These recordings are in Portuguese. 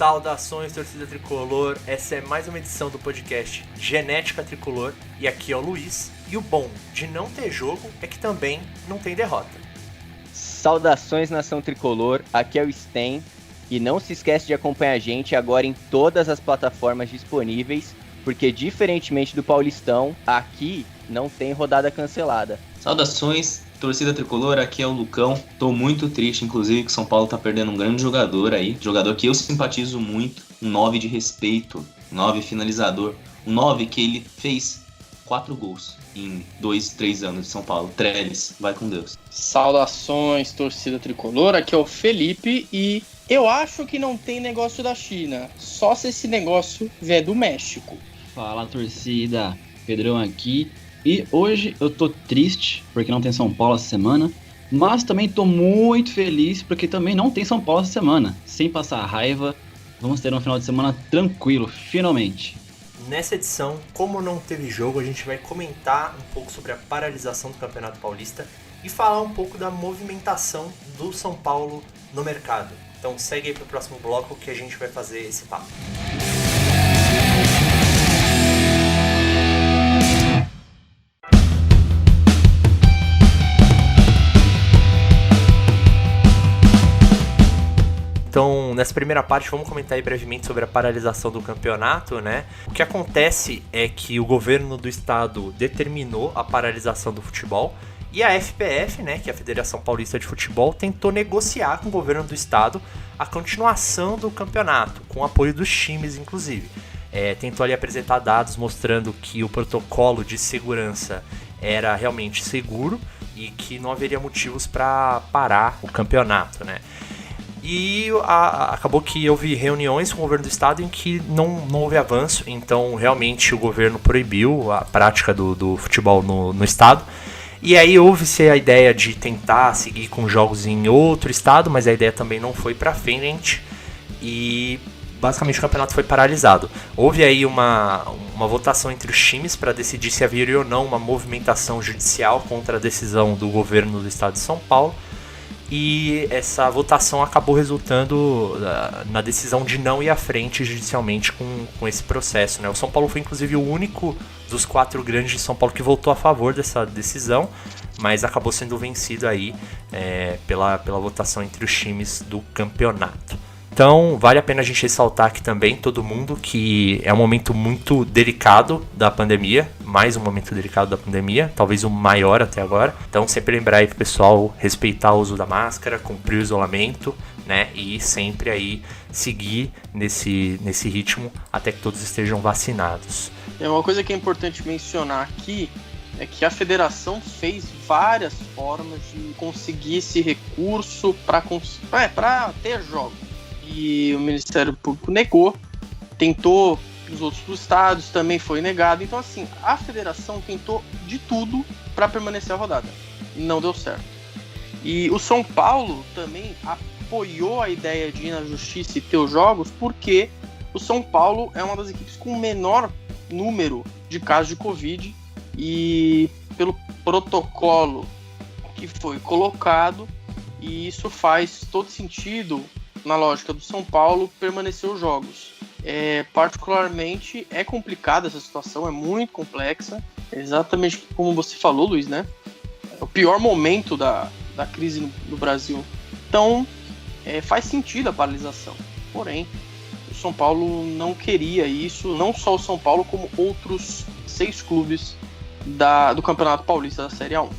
Saudações, torcida tricolor. Essa é mais uma edição do podcast Genética Tricolor. E aqui é o Luiz. E o bom de não ter jogo é que também não tem derrota. Saudações, nação tricolor. Aqui é o Sten. E não se esquece de acompanhar a gente agora em todas as plataformas disponíveis, porque diferentemente do Paulistão, aqui não tem rodada cancelada. Saudações, torcida tricolor, aqui é o Lucão. Tô muito triste, inclusive, que o São Paulo tá perdendo um grande jogador aí. Jogador que eu simpatizo muito, um 9 de respeito, um 9 finalizador. Um 9 que ele fez 4 gols em 2-3 anos de São Paulo. Trellis, vai com Deus. Saudações, torcida tricolor, aqui é o Felipe e eu acho que não tem negócio da China, só se esse negócio vier do México. Fala, torcida, Pedrão aqui. E hoje eu tô triste porque não tem São Paulo essa semana, mas também tô muito feliz porque também não tem São Paulo essa semana. Sem passar raiva, vamos ter um final de semana tranquilo, finalmente. Nessa edição, como não teve jogo, a gente vai comentar um pouco sobre a paralisação do Campeonato Paulista e falar um pouco da movimentação do São Paulo no mercado. Então segue aí pro próximo bloco que a gente vai fazer esse papo. Então, nessa primeira parte, vamos comentar aí brevemente sobre a paralisação do campeonato, né? O que acontece é que o governo do estado determinou a paralisação do futebol e a FPF, né, que é a Federação Paulista de Futebol, tentou negociar com o governo do estado a continuação do campeonato, com o apoio dos times, inclusive. Tentou ali apresentar dados mostrando que o protocolo de segurança era realmente seguro e que não haveria motivos para parar o campeonato, né? E acabou que houve reuniões com o governo do estado em que não houve avanço, então realmente o governo proibiu a prática do futebol no estado. E aí houve-se a ideia de tentar seguir com jogos em outro estado, mas a ideia também não foi para frente e basicamente o campeonato foi paralisado. Houve aí uma votação entre os times para decidir se haveria ou não uma movimentação judicial contra a decisão do governo do estado de São Paulo. E essa votação acabou resultando na decisão de não ir à frente judicialmente com esse processo, né? O São Paulo foi inclusive o único dos 4 grandes de São Paulo que votou a favor dessa decisão, mas acabou sendo vencido aí pela votação entre os times do campeonato. Então, vale a pena a gente ressaltar aqui também, todo mundo, que é um momento muito delicado da pandemia, mais um momento delicado da pandemia, talvez o maior até agora. Então, sempre lembrar aí pro pessoal respeitar o uso da máscara, cumprir o isolamento, né, e sempre aí seguir nesse ritmo até que todos estejam vacinados. Uma coisa que é importante mencionar aqui é que a federação fez várias formas de conseguir esse recurso para ter jogos. E o Ministério Público negou, tentou nos outros estados, também foi negado. Então, assim, a federação tentou de tudo para permanecer a rodada. Não deu certo. E o São Paulo também apoiou a ideia de ir na justiça e ter os jogos, porque o São Paulo é uma das equipes com o menor número de casos de Covid. E pelo protocolo que foi colocado, e isso faz todo sentido na lógica do São Paulo, permanecer os jogos. Particularmente, é complicada essa situação, é muito complexa, exatamente como você falou, Luiz, né? É o pior momento da crise no Brasil. Então, faz sentido a paralisação. Porém, o São Paulo não queria isso, não só o São Paulo, como outros 6 clubes do Campeonato Paulista da Série A1.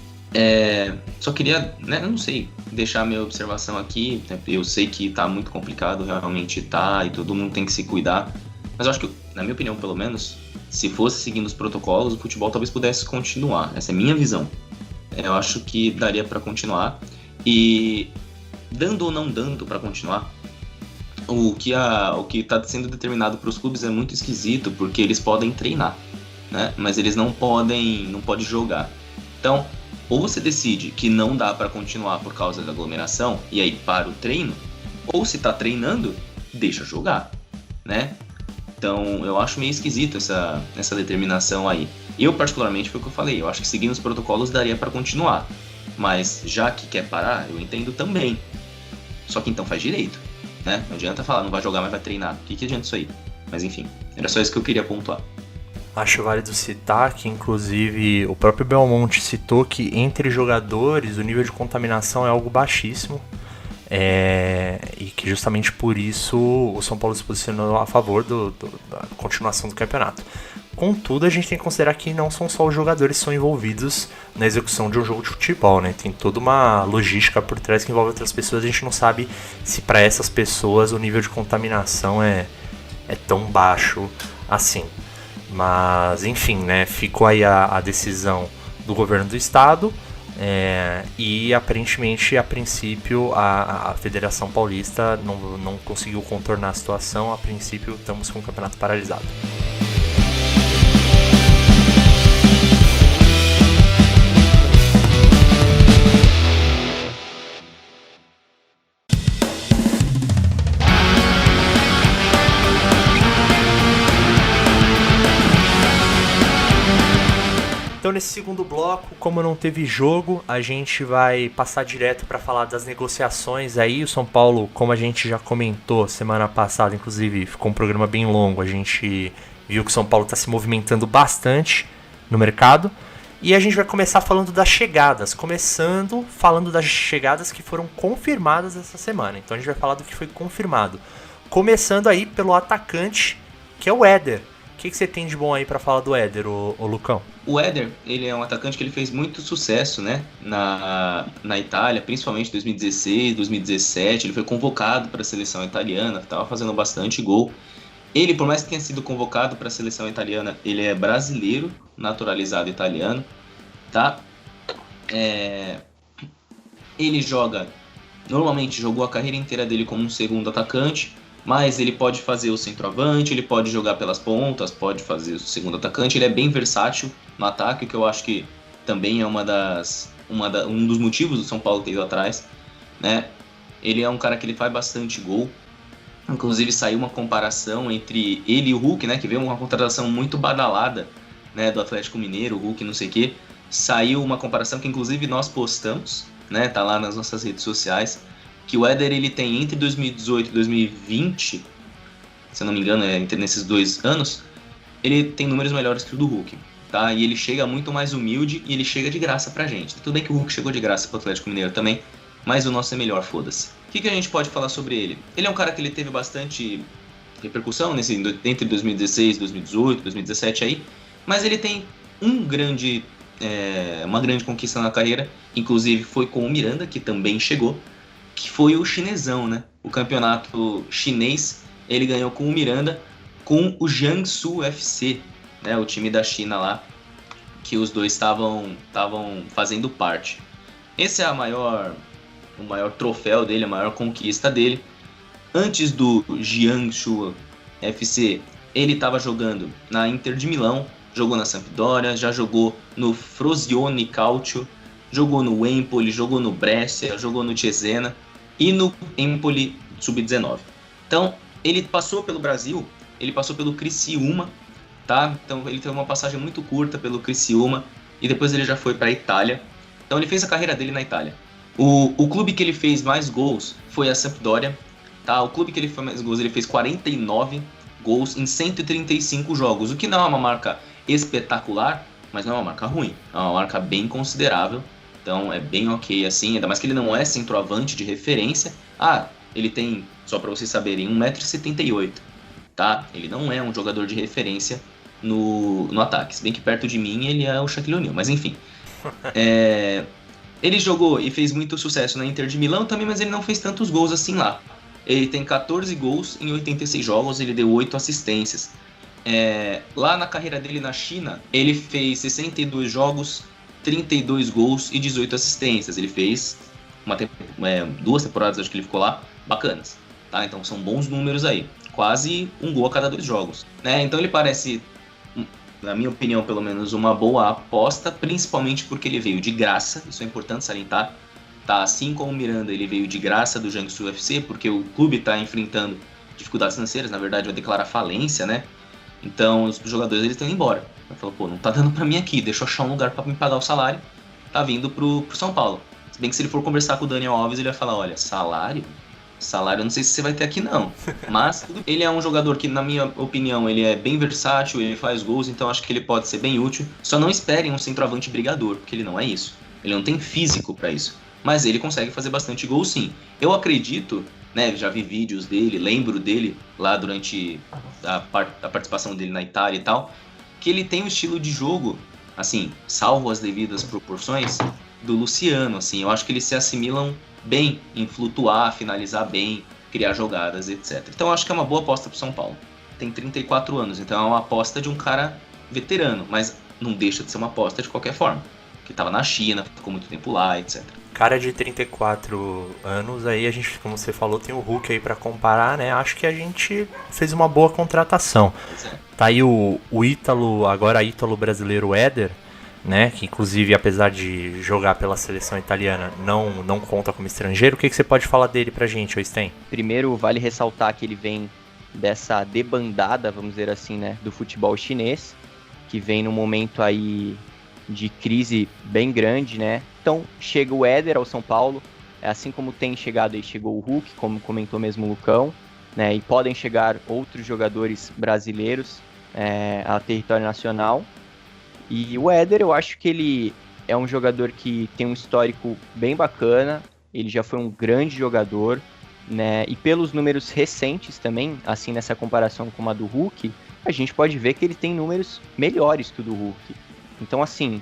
Só queria, não sei, deixar a minha observação aqui. Eu sei que tá muito complicado, realmente tá, e todo mundo tem que se cuidar. Mas eu acho que, na minha opinião, pelo menos, se fosse seguindo os protocolos, o futebol talvez pudesse continuar. Essa é a minha visão. Eu acho que daria pra continuar. E, dando ou não dando pra continuar, o que tá sendo determinado pros clubes é muito esquisito, porque eles podem treinar, né? Mas eles não podem jogar. Então, ou você decide que não dá para continuar por causa da aglomeração e aí para o treino, ou se tá treinando, deixa jogar, né? Então eu acho meio esquisito essa determinação aí. Eu particularmente, foi o que eu falei, eu acho que seguindo os protocolos daria para continuar, mas já que quer parar, eu entendo também. Só que então faz direito. né? Não adianta falar, não vai jogar, mas vai treinar. O que adianta isso aí? Mas enfim, era só isso que eu queria pontuar. Acho válido citar que, inclusive, o próprio Belmonte citou que entre jogadores o nível de contaminação é algo baixíssimo. E que justamente por isso o São Paulo se posicionou a favor da continuação do campeonato. Contudo, a gente tem que considerar que não são só os jogadores que são envolvidos na execução de um jogo de futebol, né? Tem toda uma logística por trás que envolve outras pessoas. A gente não sabe se para essas pessoas o nível de contaminação é tão baixo assim. Mas, enfim, né? Ficou aí a decisão do governo do estado. E aparentemente, a princípio, a Federação Paulista não conseguiu contornar a situação. A princípio, estamos com o campeonato paralisado. Então, nesse segundo bloco, como não teve jogo, a gente vai passar direto para falar das negociações aí. O São Paulo, como a gente já comentou semana passada, inclusive ficou um programa bem longo, a gente viu que o São Paulo está se movimentando bastante no mercado. E a gente vai começar falando das chegadas, começando falando das chegadas que foram confirmadas essa semana. Então a gente vai falar do que foi confirmado. Começando aí pelo atacante, que é o Éder. O que você tem de bom aí para falar do Éder, ô Lucão? O Éder, ele é um atacante que ele fez muito sucesso, né, na Itália, principalmente em 2016, 2017, ele foi convocado para a seleção italiana, estava fazendo bastante gol. Ele, por mais que tenha sido convocado para a seleção italiana, ele é brasileiro, naturalizado italiano, tá? Ele normalmente jogou a carreira inteira dele como um segundo atacante, mas ele pode fazer o centroavante, ele pode jogar pelas pontas, pode fazer o segundo atacante, ele é bem versátil no ataque, o que eu acho que também é um dos motivos do São Paulo ter ido atrás, né? Ele é um cara que ele faz bastante gol, inclusive saiu uma comparação entre ele e o Hulk, né? Que veio uma contratação muito badalada, né? Do Atlético Mineiro, o Hulk não sei o quê, saiu uma comparação que inclusive nós postamos, né? Tá lá nas nossas redes sociais, que o Éder ele tem entre 2018 e 2020, se eu não me engano, entre nesses 2 anos, ele tem números melhores que o do Hulk, tá? E ele chega muito mais humilde e ele chega de graça pra gente. Tudo bem que o Hulk chegou de graça pro Atlético Mineiro também, mas o nosso é melhor, foda-se. O que a gente pode falar sobre ele? Ele é um cara que ele teve bastante repercussão entre 2016, 2018, 2017 aí, mas ele tem uma grande conquista na carreira, inclusive foi com o Miranda, que também chegou, que foi o chinesão, né? O campeonato chinês, ele ganhou com o Miranda, com o Jiangsu FC, né? O time da China lá, que os dois estavam fazendo parte. Esse é o maior troféu dele, a maior conquista dele. Antes do Jiangsu FC, ele estava jogando na Inter de Milão, jogou na Sampdoria, já jogou no Frosinone Calcio, jogou no Empoli, jogou no Brescia, jogou no Cesena e no Empoli Sub-19. Então, ele passou pelo Brasil, ele passou pelo Criciúma, tá? Então, ele teve uma passagem muito curta pelo Criciúma e depois ele já foi para a Itália. Então, ele fez a carreira dele na Itália. O clube que ele fez mais gols foi a Sampdoria, tá? O clube que ele fez mais gols, ele fez 49 gols em 135 jogos, o que não é uma marca espetacular, mas não é uma marca ruim, é uma marca bem considerável. Então é bem ok assim, ainda mais que ele não é centroavante de referência. Ele tem, só para vocês saberem, 1,78 m, tá? Ele não é um jogador de referência no ataque, se bem que perto de mim ele é o Shaquille O'Neal, mas enfim. Ele jogou e fez muito sucesso na Inter de Milão também, mas ele não fez tantos gols assim lá. Ele tem 14 gols em 86 jogos, ele deu 8 assistências. Lá na carreira dele na China, ele fez 62 jogos, 32 gols e 18 assistências. Ele fez 2 temporadas, acho que ele ficou lá, bacanas, tá? Então são bons números aí, quase um gol a cada 2 jogos, né? Então ele parece, na minha opinião pelo menos, uma boa aposta, principalmente porque ele veio de graça, isso é importante salientar, tá? Assim como o Miranda, ele veio de graça do Jiangsu FC, porque o clube está enfrentando dificuldades financeiras, na verdade vai declarar falência, né? Então os jogadores eles estão indo embora. Ele falou, não tá dando pra mim aqui, deixa eu achar um lugar pra me pagar o salário. Tá vindo pro São Paulo. Se bem que se ele for conversar com o Daniel Alves, ele vai falar, olha, salário salário eu não sei se você vai ter aqui não. Mas ele é um jogador que, na minha opinião, ele é bem versátil, ele faz gols, então acho que ele pode ser bem útil. Só não esperem um centroavante brigador, porque ele não é isso. Ele não tem físico pra isso. Mas ele consegue fazer bastante gol sim. Eu acredito, né, já vi vídeos dele, lembro dele lá durante a participação dele na Itália e tal, que ele tem um estilo de jogo, assim, salvo as devidas proporções, do Luciano, assim. Eu acho que eles se assimilam bem em flutuar, finalizar bem, criar jogadas, etc. Então eu acho que é uma boa aposta pro São Paulo. Tem 34 anos, então é uma aposta de um cara veterano, mas não deixa de ser uma aposta de qualquer forma. Que tava na China, ficou muito tempo lá, etc. Cara de 34 anos, aí a gente, como você falou, tem o Hulk aí pra comparar, né? Acho que a gente fez uma boa contratação. Tá aí o Ítalo, agora Ítalo brasileiro Éder, né? Que inclusive, apesar de jogar pela seleção italiana, não conta como estrangeiro. O que você pode falar dele pra gente, Sten? Primeiro, vale ressaltar que ele vem dessa debandada, vamos dizer assim, né? Do futebol chinês, que vem num momento aí de crise bem grande, né? Então, chega o Éder ao São Paulo, assim como tem chegado aí, chegou o Hulk, como comentou mesmo o Lucão, né? E podem chegar outros jogadores brasileiros ao território nacional. E o Éder, eu acho que ele é um jogador que tem um histórico bem bacana, ele já foi um grande jogador, né? E pelos números recentes também, assim, nessa comparação com a do Hulk, a gente pode ver que ele tem números melhores que o do Hulk. Então, assim,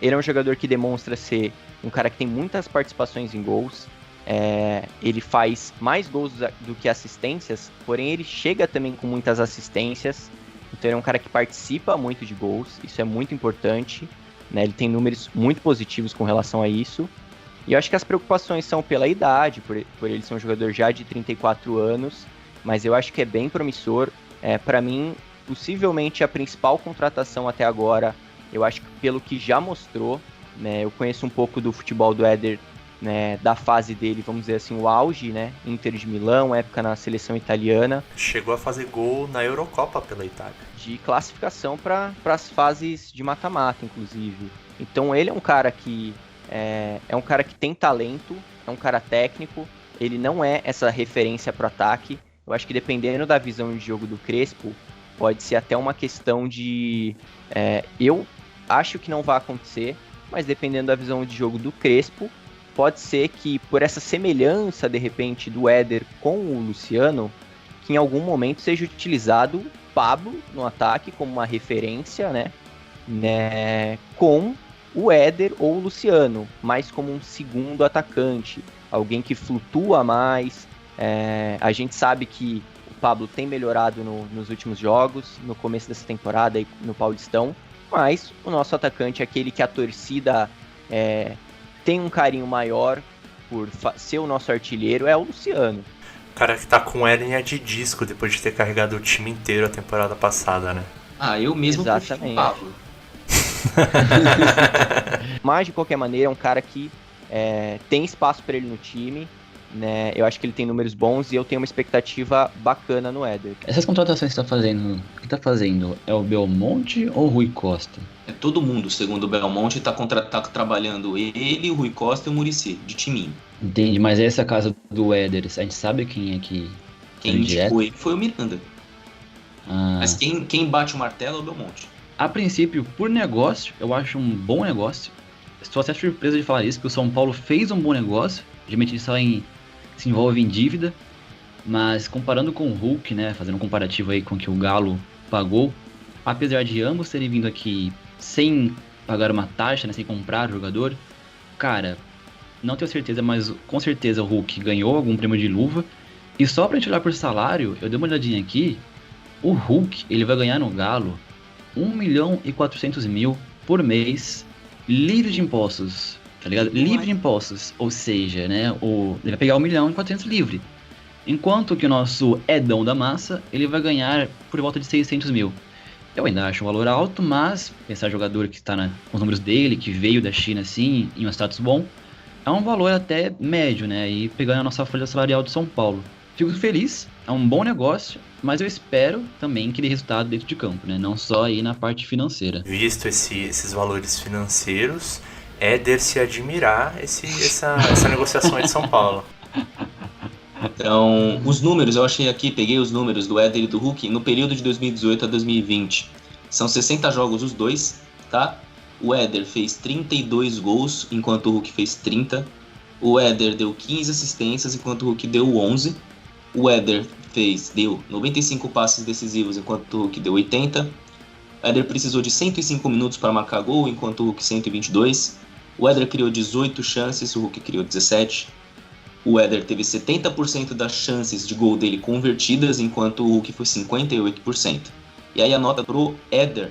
ele é um jogador que demonstra ser um cara que tem muitas participações em gols. Ele faz mais gols do que assistências, porém ele chega também com muitas assistências. Então ele é um cara que participa muito de gols, isso é muito importante, né? Ele tem números muito positivos com relação a isso. E eu acho que as preocupações são pela idade, por ele ser um jogador já de 34 anos, mas eu acho que é bem promissor. Para mim, possivelmente a principal contratação até agora. Eu acho que pelo que já mostrou, né, eu conheço um pouco do futebol do Éder, né, da fase dele, vamos dizer assim, o auge, né, Inter de Milão, época na seleção italiana. Chegou a fazer gol na Eurocopa pela Itália. De classificação para as fases de mata-mata, inclusive. Então ele é um cara que um cara que tem talento, é um cara técnico, ele não é essa referência para o ataque. Eu acho que dependendo da visão de jogo do Crespo, pode ser até uma questão de... eu acho que não vai acontecer, mas dependendo da visão de jogo do Crespo, pode ser que por essa semelhança, de repente, do Éder com o Luciano, que em algum momento seja utilizado o Pablo no ataque como uma referência, né, com o Éder ou o Luciano, mais como um segundo atacante, alguém que flutua mais. A gente sabe que o Pablo tem melhorado nos últimos jogos, no começo dessa temporada e no Paulistão, mas o nosso atacante é aquele que a torcida tem um carinho maior por ser o nosso artilheiro, é o Luciano. O cara que tá com hérnia de disco depois de ter carregado o time inteiro a temporada passada, né? Eu mesmo prefiro o Pablo. Mas, de qualquer maneira, é um cara que tem espaço para ele no time, né? Eu acho que ele tem números bons e eu tenho uma expectativa bacana no Éder. Essas contratações que você tá fazendo, o que tá fazendo? É o Belmonte ou o Rui Costa? É todo mundo, segundo o Belmonte, tá trabalhando ele, o Rui Costa e o Muricy, de timinho. Entendi, mas essa casa do Éder, a gente sabe quem é que... Quem indicou ele foi o Miranda. Mas quem bate o martelo é o Belmonte. A princípio, por negócio, eu acho um bom negócio. Estou até surpreso de falar isso, que o São Paulo fez um bom negócio. Geralmente ele se envolve em dívida, mas comparando com o Hulk, né, fazendo um comparativo aí com o que o Galo pagou, apesar de ambos terem vindo aqui sem pagar uma taxa, né, sem comprar o jogador, cara, não tenho certeza, mas com certeza o Hulk ganhou algum prêmio de luva. E só pra gente olhar por salário, eu dei uma olhadinha aqui, o Hulk, ele vai ganhar no Galo 1.400.000 por mês, livre de impostos, tá ligado? Livre de impostos, ou seja, né, ele vai pegar 1.400.000 livre. Enquanto que o nosso Edão da Massa, ele vai ganhar por volta de 600.000. Eu ainda acho um valor alto, mas pensar jogador que está com os números dele, que veio da China assim, em um status bom, é um valor até médio, né? E pegando a nossa folha salarial de São Paulo. Fico feliz, é um bom negócio, mas eu espero também que dê resultado dentro de campo, né? Não só aí na parte financeira. Visto esses valores financeiros, é de se admirar essa negociação aí de São Paulo. Então, os números, eu achei aqui, peguei os números do Éder e do Hulk no período de 2018 a 2020. São 60 jogos os dois, tá? O Éder fez 32 gols, enquanto o Hulk fez 30. O Éder deu 15 assistências, enquanto o Hulk deu 11. O Éder deu 95 passes decisivos, enquanto o Hulk deu 80. O Éder precisou de 105 minutos para marcar gol, enquanto o Hulk 122. O Éder criou 18 chances, o Hulk criou 17. O Éder teve 70% das chances de gol dele convertidas, enquanto o Hulk foi 58%. E aí a nota pro Éder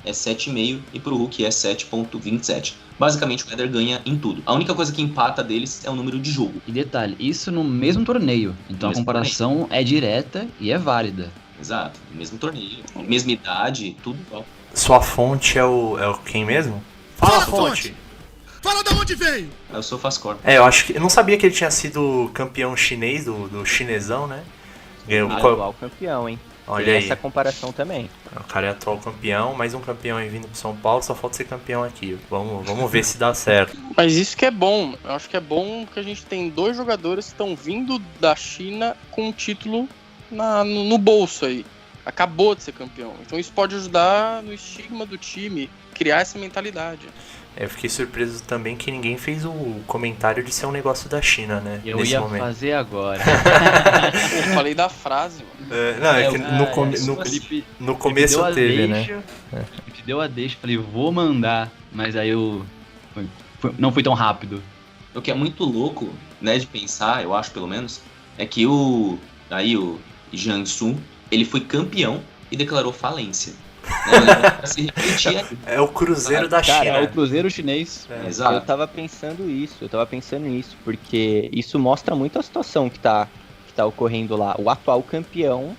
é 7,5 e pro Hulk é 7,27. Basicamente o Éder ganha em tudo. A única coisa que empata deles é o número de jogo. E detalhe, isso no mesmo torneio. Então a comparação é direta e é válida. Exato, mesmo torneio, mesma idade, tudo igual. Sua fonte é o quem mesmo? Fala, fonte! Fala de onde veio! Eu sou Fascor. Eu acho que. Eu não sabia que ele tinha sido campeão chinês, do chinesão, né? Atual campeão, hein? Olha Tem aí. essa comparação também. O cara é atual campeão, mais um campeão aí vindo pro São Paulo, só falta ser campeão aqui. Vamos ver se dá certo. Mas isso que é bom. Eu acho que é bom que a gente tem 2 jogadores que estão vindo da China com um título no bolso aí. Acabou de ser campeão. Então isso pode ajudar no estigma do time, criar essa mentalidade. Eu fiquei surpreso também que ninguém fez o comentário de ser um negócio da China, né? Eu nesse ia momento. fazer agora. Eu falei da frase, mano. Não, é que Felipe, no começo teve, né? Felipe deu a deixa, falei, vou mandar. Mas aí eu... não foi tão rápido. O que é muito louco, né, de pensar, eu acho pelo menos, é que o Jiangsu, ele foi campeão e declarou falência. Né? Se repetir aqui. É o Cruzeiro da Cara, China. é o Cruzeiro chinês. Exato. Eu tava pensando nisso, porque isso mostra muito a situação que tá ocorrendo lá. O atual campeão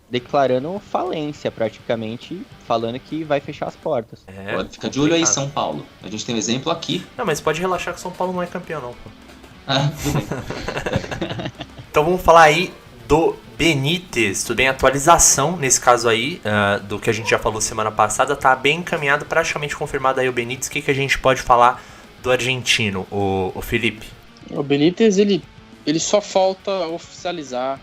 declarando falência praticamente, falando que vai fechar as portas. Pode ficar de olho aí, São Paulo. A gente tem um exemplo aqui. Não, mas pode relaxar que o São Paulo não é campeão, não, pô. Tudo bem. Então vamos falar aí do Benítez, tudo bem? Atualização nesse caso aí, do que a gente já falou semana passada, tá bem encaminhado, praticamente confirmado aí o Benítez. O que a gente pode falar do argentino, o Felipe? O Benítez, ele só falta oficializar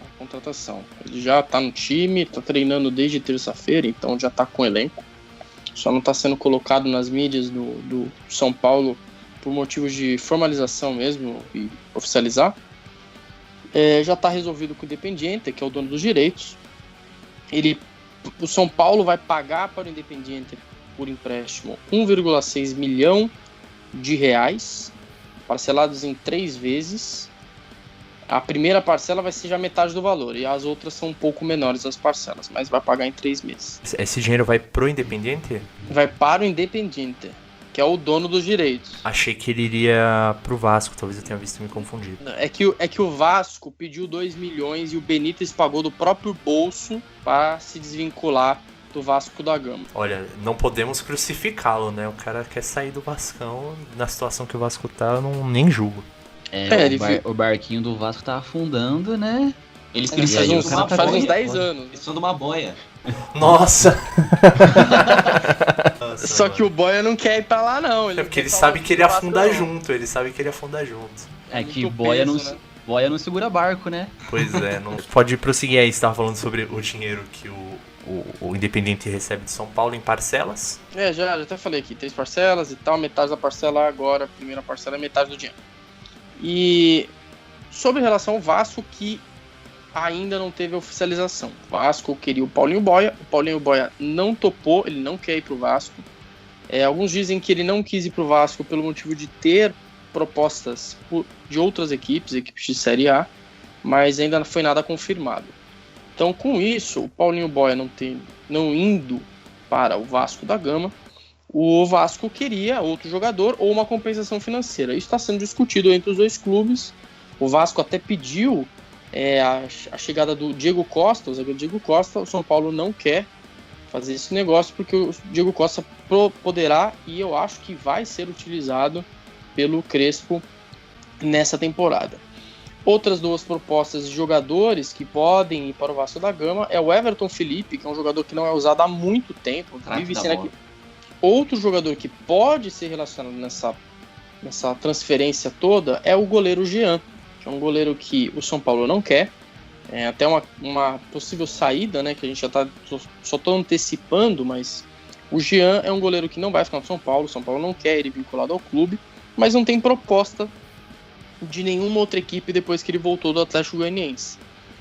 a contratação. Ele já tá no time, tá treinando desde terça-feira, então já tá com elenco. Só não tá sendo colocado nas mídias do São Paulo por motivos de formalização mesmo e oficializar. Já está resolvido com o Independiente, que é o dono dos direitos. O São Paulo vai pagar para o Independiente por empréstimo 1,6 milhão de reais, parcelados em 3 vezes. A primeira parcela vai ser já metade do valor, e as outras são um pouco menores as parcelas, mas vai pagar em 3 meses. Esse dinheiro vai pro Independiente? Vai para o Independiente, que é o dono dos direitos. Achei que ele iria pro Vasco, talvez eu tenha visto me confundido. É que o Vasco pediu 2 milhões e o Benítez pagou do próprio bolso para se desvincular do Vasco da Gama. Olha, não podemos crucificá-lo, né? O cara quer sair do Vascão, na situação que o Vasco tá, eu nem julgo. O barquinho do Vasco tá afundando, né? Eles precisam de uma faz uns boia. 10 anos. Eles precisam de uma boia. Nossa! Só que o Boia não quer ir pra lá, não. É porque ele sabe que ele afunda junto, É que Muito boia, peso, né? boia não segura barco, né? Pois é, não pode prosseguir aí, você tava falando sobre o dinheiro que o Independiente recebe de São Paulo em parcelas. Já até falei aqui, 3 parcelas e tal, metade da parcela agora, a primeira parcela é metade do dinheiro. E sobre relação ao Vasco, que ainda não teve oficialização. O Vasco queria o Paulinho Boia não topou, ele não quer ir pro Vasco. Alguns dizem que ele não quis ir pro Vasco pelo motivo de ter propostas de outras equipes de Série A, mas ainda não foi nada confirmado. Então, com isso, o Paulinho Boia não indo para o Vasco da Gama, o Vasco queria outro jogador ou uma compensação financeira. Isso está sendo discutido entre os 2 clubes. O Vasco até pediu a chegada do Diego Costa, o zagueiro Diego Costa. O São Paulo não quer fazer esse negócio porque o Diego Costa poderá, e eu acho que vai ser utilizado pelo Crespo nessa temporada. Outras 2 propostas de jogadores que podem ir para o Vasco da Gama é o Everton Felipe, que é um jogador que não é usado há muito tempo, vive sendo aqui. Outro jogador que pode ser relacionado nessa transferência toda é o goleiro Jean. que é um goleiro que o São Paulo não quer. Até uma possível saída, né, que a gente já só está antecipando, mas o Jean é um goleiro que não vai ficar no São Paulo. O São Paulo não quer ele vinculado ao clube, mas não tem proposta de nenhuma outra equipe depois que ele voltou do Atlético Goianiense.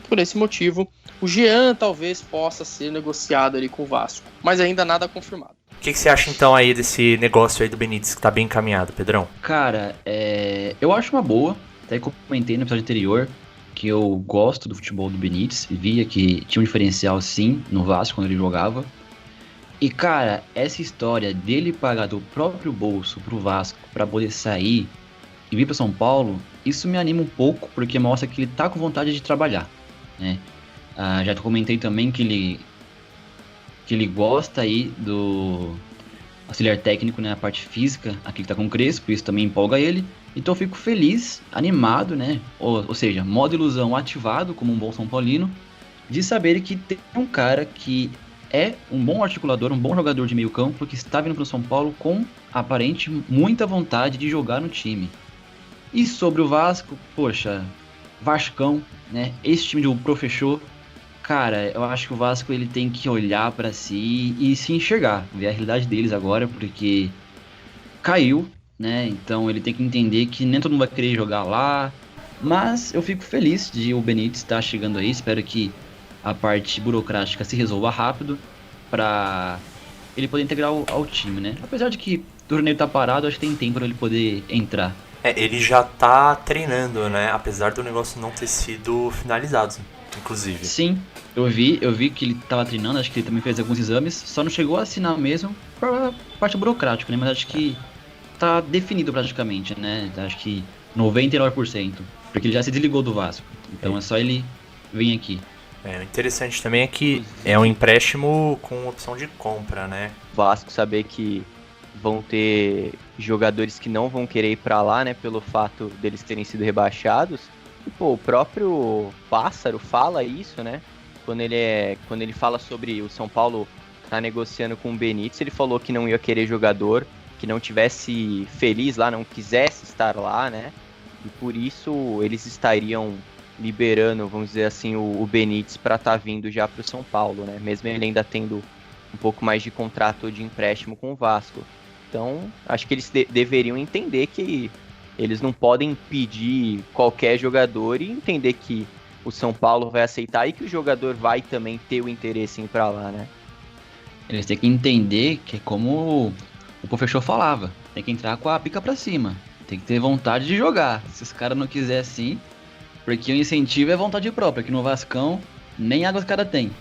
Por esse motivo, o Jean talvez possa ser negociado ali com o Vasco, mas ainda nada confirmado. O que você acha então aí desse negócio aí do Benítez que tá bem encaminhado, Pedrão? Cara, eu acho uma boa. Até comentei no episódio anterior que eu gosto do futebol do Benítez. Via que tinha um diferencial sim no Vasco quando ele jogava. E cara, essa história dele pagar do próprio bolso pro Vasco pra poder sair e vir para São Paulo, isso me anima um pouco, porque mostra que ele tá com vontade de trabalhar, né? Já comentei também que ele gosta aí do auxiliar técnico, né, na parte física, aqui que tá com o Crespo, isso também empolga ele. Então eu fico feliz, animado, né? Ou seja, modo ilusão ativado como um bom São Paulino, de saber que tem um cara que é um bom articulador, um bom jogador de meio campo, que está vindo para o São Paulo com, aparente, muita vontade de jogar no time. E sobre o Vasco, poxa, Vascão, né? Esse time do Professor, cara, eu acho que o Vasco ele tem que olhar pra si e se enxergar, ver a realidade deles agora, porque caiu, né? Então ele tem que entender que nem todo mundo vai querer jogar lá. Mas eu fico feliz de o Benítez estar chegando aí, espero que a parte burocrática se resolva rápido pra ele poder integrar ao time, né? Apesar de que o torneio tá parado, acho que tem tempo pra ele poder entrar. Ele já tá treinando, né? Apesar do negócio não ter sido finalizado, inclusive. Sim, eu vi que ele tava treinando, acho que ele também fez alguns exames, só não chegou a assinar mesmo pra parte burocrática, né? Mas acho que tá definido praticamente, né? Acho que 99%, porque ele já se desligou do Vasco. Então é só ele vir aqui. O interessante também é que é um empréstimo com opção de compra, né? Vasco saber que vão ter jogadores que não vão querer ir pra lá, né, pelo fato deles terem sido rebaixados. E, pô, o próprio Pássaro fala isso, né? Quando ele fala sobre o São Paulo tá negociando com o Benítez, ele falou que não ia querer jogador que não tivesse feliz lá, não quisesse estar lá, né? E por isso eles estariam liberando, vamos dizer assim, o Benítez para estar vindo já pro São Paulo, né? Mesmo ele ainda tendo um pouco mais de contrato de empréstimo com o Vasco. Então, acho que eles deveriam entender que eles não podem pedir qualquer jogador e entender que o São Paulo vai aceitar e que o jogador vai também ter o interesse em ir pra lá, né? Eles têm que entender que é como o professor falava, tem que entrar com a pica pra cima, tem que ter vontade de jogar. Se os caras não quiserem assim, porque o incentivo é vontade própria, que no Vascão nem água os caras têm.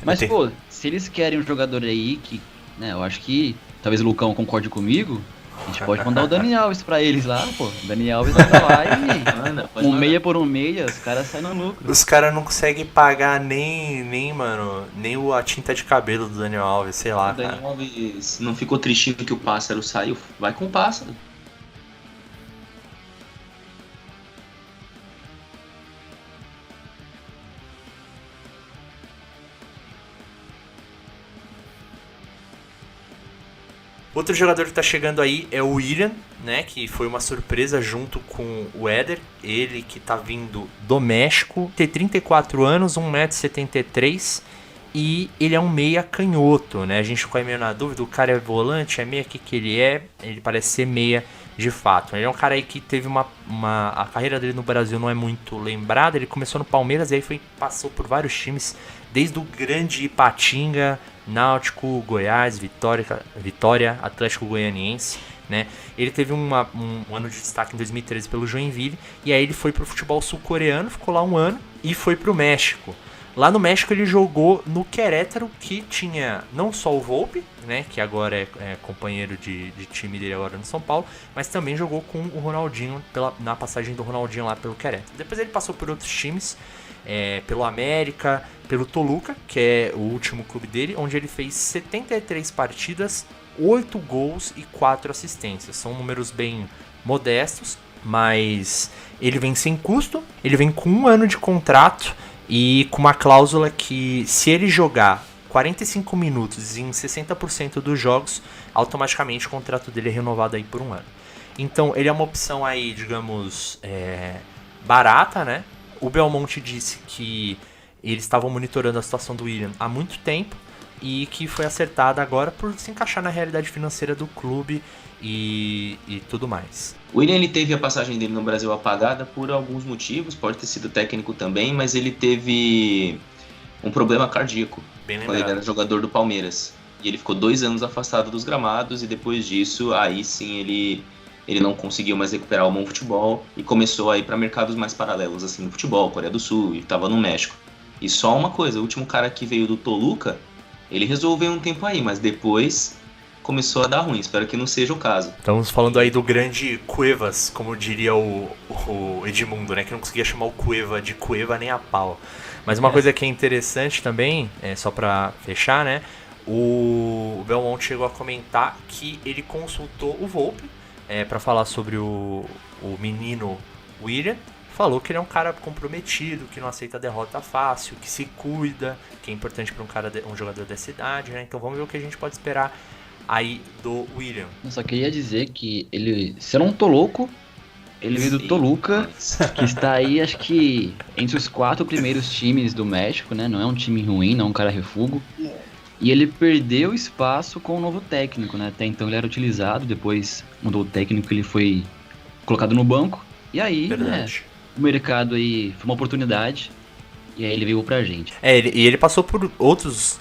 Mas, pô, se eles querem um jogador aí que, né, eu acho que talvez o Lucão concorde comigo, a gente pode mandar o Dani Alves pra eles lá, pô. O Dani Alves vai pra lá e meia por um meia, os caras saem no lucro. Os caras não conseguem pagar nem a tinta de cabelo do Daniel Alves, sei lá, o Daniel Alves não ficou tristinho que o Pássaro saiu, vai com o Pássaro. Outro jogador que tá chegando aí é o Willian, né, que foi uma surpresa junto com o Éder, ele que tá vindo do México, tem 34 anos, 1,73 m e ele é um meia canhoto, né, a gente ficou meio na dúvida, o cara é volante, é meia, o que ele é? Ele parece ser meia de fato, ele é um cara aí que teve a carreira dele no Brasil não é muito lembrada, ele começou no Palmeiras e aí passou por vários times, desde o grande Ipatinga, Náutico, Goiás, Vitória, Atlético Goianiense, né? Ele teve um ano de destaque em 2013 pelo Joinville, e aí ele foi pro futebol sul-coreano, ficou lá um ano e foi pro México. Lá no México ele jogou no Querétaro, que tinha não só o Volpi, né, que agora é companheiro de time dele agora no São Paulo, mas também jogou com o Ronaldinho, na passagem do Ronaldinho lá pelo Querétaro. Depois ele passou por outros times, pelo América, pelo Toluca, que é o último clube dele, onde ele fez 73 partidas, 8 gols e 4 assistências. São números bem modestos, mas ele vem sem custo, ele vem com 1 ano de contrato e com uma cláusula que, se ele jogar 45 minutos em 60% dos jogos, automaticamente o contrato dele é renovado aí por 1 ano. Então ele é uma opção aí, digamos, barata, né? O Belmonte disse que eles estavam monitorando a situação do Willian há muito tempo e que foi acertada agora por se encaixar na realidade financeira do clube e tudo mais. O Willian, ele teve a passagem dele no Brasil apagada por alguns motivos, pode ter sido técnico também, mas ele teve um problema cardíaco quando ele era jogador do Palmeiras. E ele ficou 2 anos afastado dos gramados e depois disso, aí sim ele não conseguiu mais recuperar o bom futebol e começou a ir para mercados mais paralelos assim no futebol, Coreia do Sul, e estava no México. E só uma coisa, o último cara que veio do Toluca, ele resolveu um tempo aí, mas depois começou a dar ruim, espero que não seja o caso. Estamos falando aí do grande Cuevas, como diria o Edmundo, né, que não conseguia chamar o Cueva de Cueva nem a pau. Mas uma coisa que é interessante também, só para fechar, né, o Belmonte chegou a comentar que ele consultou o Volpi para falar sobre o menino Willian. Falou que ele é um cara comprometido, que não aceita derrota fácil, que se cuida, que é importante para um jogador dessa idade, né? Então vamos ver o que a gente pode esperar aí do Willian. Eu só queria dizer que ele, se eu não tô louco, ele veio do Toluca, que está aí, acho que entre os 4 primeiros times do México, né? Não é um time ruim, não é um cara refugo. E ele perdeu espaço com o novo técnico, né? Até então ele era utilizado, depois mudou o técnico, ele foi colocado no banco. E aí, né, o mercado aí foi uma oportunidade, e aí ele veio pra gente. Ele passou por outros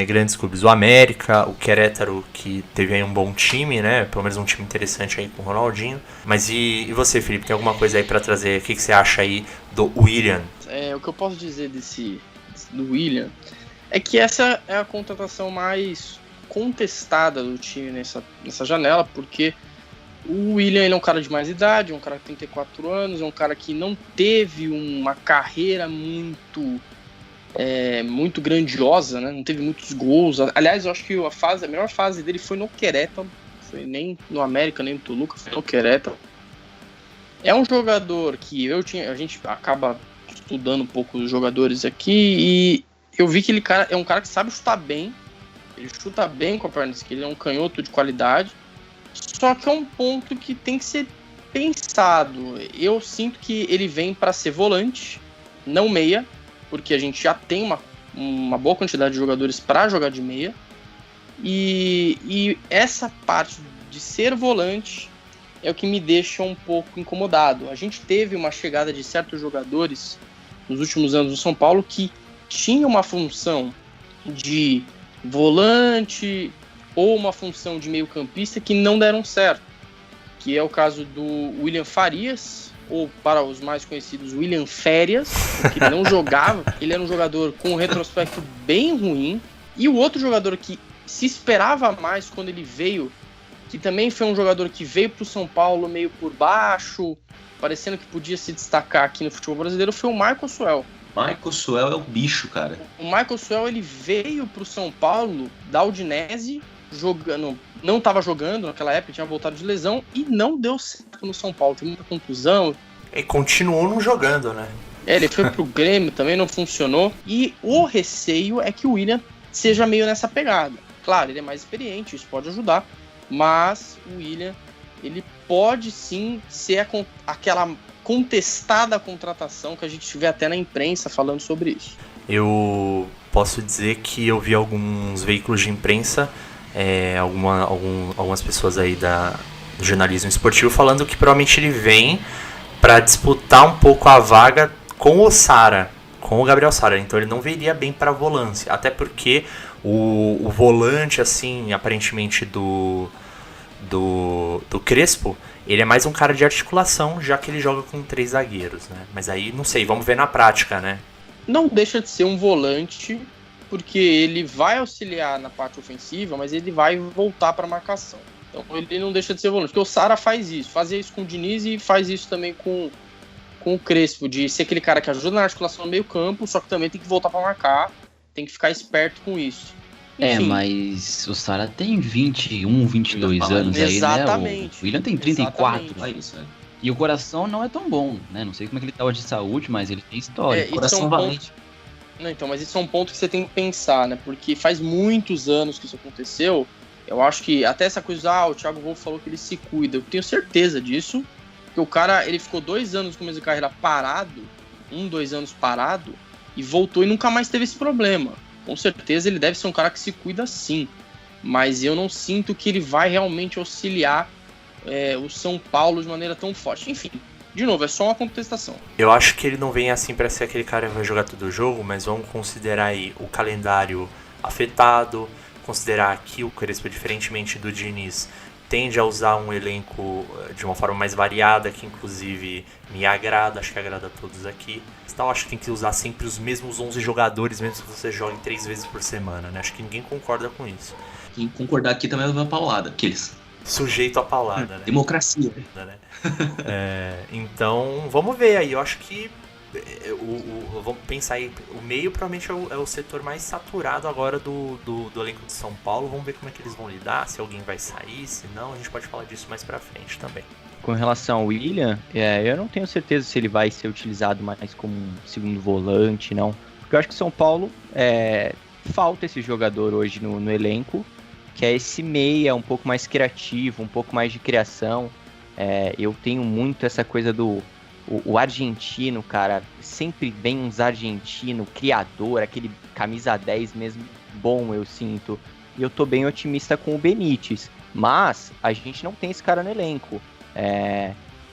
grandes clubes, o América, o Querétaro, que teve aí um bom time, né? Pelo menos um time interessante aí com o Ronaldinho. Mas e você, Felipe, tem alguma coisa aí pra trazer? O que você acha aí do Willian? O que eu posso dizer do Willian é que essa é a contratação mais contestada do time nessa janela, porque o Willian, ele é um cara de mais idade, um cara de 34 anos, é um cara que não teve uma carreira muito grandiosa, né? Não teve muitos gols. Aliás, eu acho que a melhor fase dele foi no Querétaro, foi nem no América, nem no Toluca, foi no Querétaro. É um jogador que a gente acaba estudando um pouco os jogadores aqui e eu vi que ele é um cara que sabe chutar bem, ele chuta bem com a perna esquerda, ele é um canhoto de qualidade, só que é um ponto que tem que ser pensado. Eu sinto que ele vem para ser volante, não meia, porque a gente já tem uma boa quantidade de jogadores para jogar de meia, e essa parte de ser volante é o que me deixa um pouco incomodado. A gente teve uma chegada de certos jogadores nos últimos anos no São Paulo que tinha uma função de volante ou uma função de meio campista que não deram certo, que é o caso do William Farias, ou para os mais conhecidos, William Férias, que não jogava, ele era um jogador com um retrospecto bem ruim, e o outro jogador que se esperava mais quando ele veio, que também foi um jogador que veio para o São Paulo meio por baixo, parecendo que podia se destacar aqui no futebol brasileiro, foi o Michael Suel. Michael Suel é o bicho, cara. O Michael Suel, ele veio pro São Paulo da Udinese, não estava jogando naquela época, tinha voltado de lesão e não deu certo no São Paulo, teve muita contusão. E continuou não jogando, né? Ele foi pro Grêmio, também não funcionou. E o receio é que o Willian seja meio nessa pegada. Claro, ele é mais experiente, isso pode ajudar, mas o Willian, ele pode sim ser aquela contestada contratação que a gente vê até na imprensa falando sobre isso. Eu posso dizer que eu vi alguns veículos de imprensa, algumas pessoas aí do jornalismo esportivo falando que provavelmente ele vem para disputar um pouco a vaga com o Sara, com o Gabriel Sara. Então ele não viria bem para volância, até porque o volante, assim, aparentemente do Crespo, ele é mais um cara de articulação, já que ele joga com 3 zagueiros, né? Mas aí, não sei, vamos ver na prática, né? Não deixa de ser um volante, porque ele vai auxiliar na parte ofensiva, mas ele vai voltar para a marcação. Então ele não deixa de ser volante, porque o Sara fazia isso com o Diniz e faz isso também com o Crespo, de ser aquele cara que ajuda na articulação no meio campo, só que também tem que voltar para marcar, tem que ficar esperto com isso. Enfim. Mas o Sara tem 21, 22 anos aí, né? O Willian tem 34. E o coração não é tão bom, né? Não sei como é que ele tá hoje de saúde, mas ele tem história. Coração valente. Não, então, mas isso é um ponto que você tem que pensar, né? Porque faz muitos anos que isso aconteceu. Eu acho que até essa coisa, o Thiago Wolff falou que ele se cuida. Eu tenho certeza disso. Porque o cara, ele ficou 2 anos no começo da carreira parado, 2 anos parado, e voltou e nunca mais teve esse problema. Com certeza ele deve ser um cara que se cuida sim, mas eu não sinto que ele vai realmente auxiliar o São Paulo de maneira tão forte. Enfim, de novo, é só uma contestação. Eu acho que ele não vem assim pra ser aquele cara que vai jogar todo o jogo, mas vamos considerar aí o calendário afetado, considerar que o Crespo, diferentemente do Diniz, tende a usar um elenco de uma forma mais variada, que inclusive me agrada, acho que agrada a todos aqui. Então acho que tem que usar sempre os mesmos 11 jogadores, mesmo que você jogue 3 vezes por semana, né? Acho que ninguém concorda com isso. Quem concordar aqui também vai uma paulada, aqueles. Sujeito à paulada, né? Democracia. Né? Então, vamos ver aí. Eu acho que vamos pensar aí, o meio provavelmente é o setor mais saturado agora do elenco de São Paulo. Vamos ver como é que eles vão lidar, se alguém vai sair, se não, a gente pode falar disso mais pra frente também. Com relação ao William, eu não tenho certeza se ele vai ser utilizado mais como um segundo volante, não. Porque eu acho que São Paulo falta esse jogador hoje no elenco, que é esse meia um pouco mais criativo, um pouco mais de criação. Eu tenho muito essa coisa do o argentino, cara, sempre vem uns argentino, criador, aquele camisa 10 mesmo bom, eu sinto. E eu tô bem otimista com o Benítez, mas a gente não tem esse cara no elenco.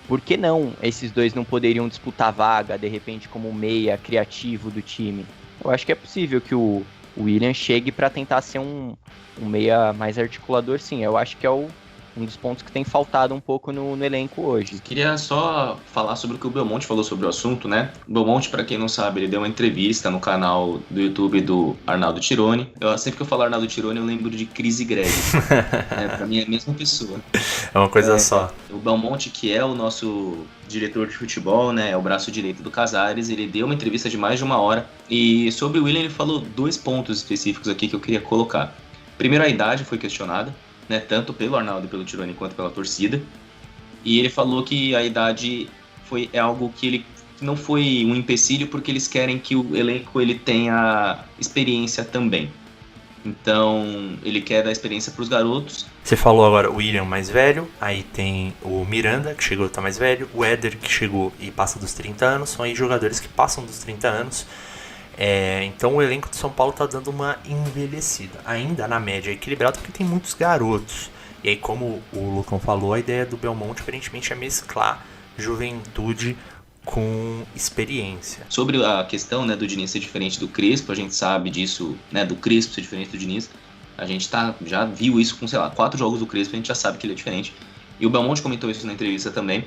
Por que não esses dois não poderiam disputar vaga, de repente, como meia criativo do time? Eu acho que é possível que o William chegue para tentar ser um meia mais articulador, sim. Eu acho que é um dos pontos que tem faltado um pouco no elenco hoje. Queria só falar sobre o que o Belmonte falou sobre o assunto, né? O Belmonte, pra quem não sabe, ele deu uma entrevista no canal do YouTube do Arnaldo Tironi. Sempre que eu falo Arnaldo Tironi, eu lembro de Cris e Greg. Pra mim é a mesma pessoa. É uma coisa só. O Belmonte, que é o nosso diretor de futebol, né? É o braço direito do Casares. Ele deu uma entrevista de mais de 1 hora. E sobre o William, ele falou 2 pontos específicos aqui que eu queria colocar. Primeiro, a idade foi questionada, né, tanto pelo Arnaldo e pelo Tironi quanto pela torcida, e ele falou que a idade é algo que ele não foi um empecilho, porque eles querem que o elenco ele tenha experiência também. Então ele quer dar experiência para os garotos. Você falou agora o William mais velho, aí tem o Miranda, que chegou e tá mais velho, o Éder, que chegou e passa dos 30 anos, são aí jogadores que passam dos 30 anos. Então o elenco de São Paulo tá dando uma envelhecida, ainda na média equilibrado, porque tem muitos garotos. E aí, como o Lucão falou, a ideia do Belmonte aparentemente é mesclar juventude com experiência. Sobre a questão, né, do Diniz ser diferente do Crespo, a gente sabe disso, né, do Crespo ser diferente do Diniz. A gente já viu isso com, 4 jogos do Crespo, a gente já sabe que ele é diferente. E o Belmonte comentou isso na entrevista também,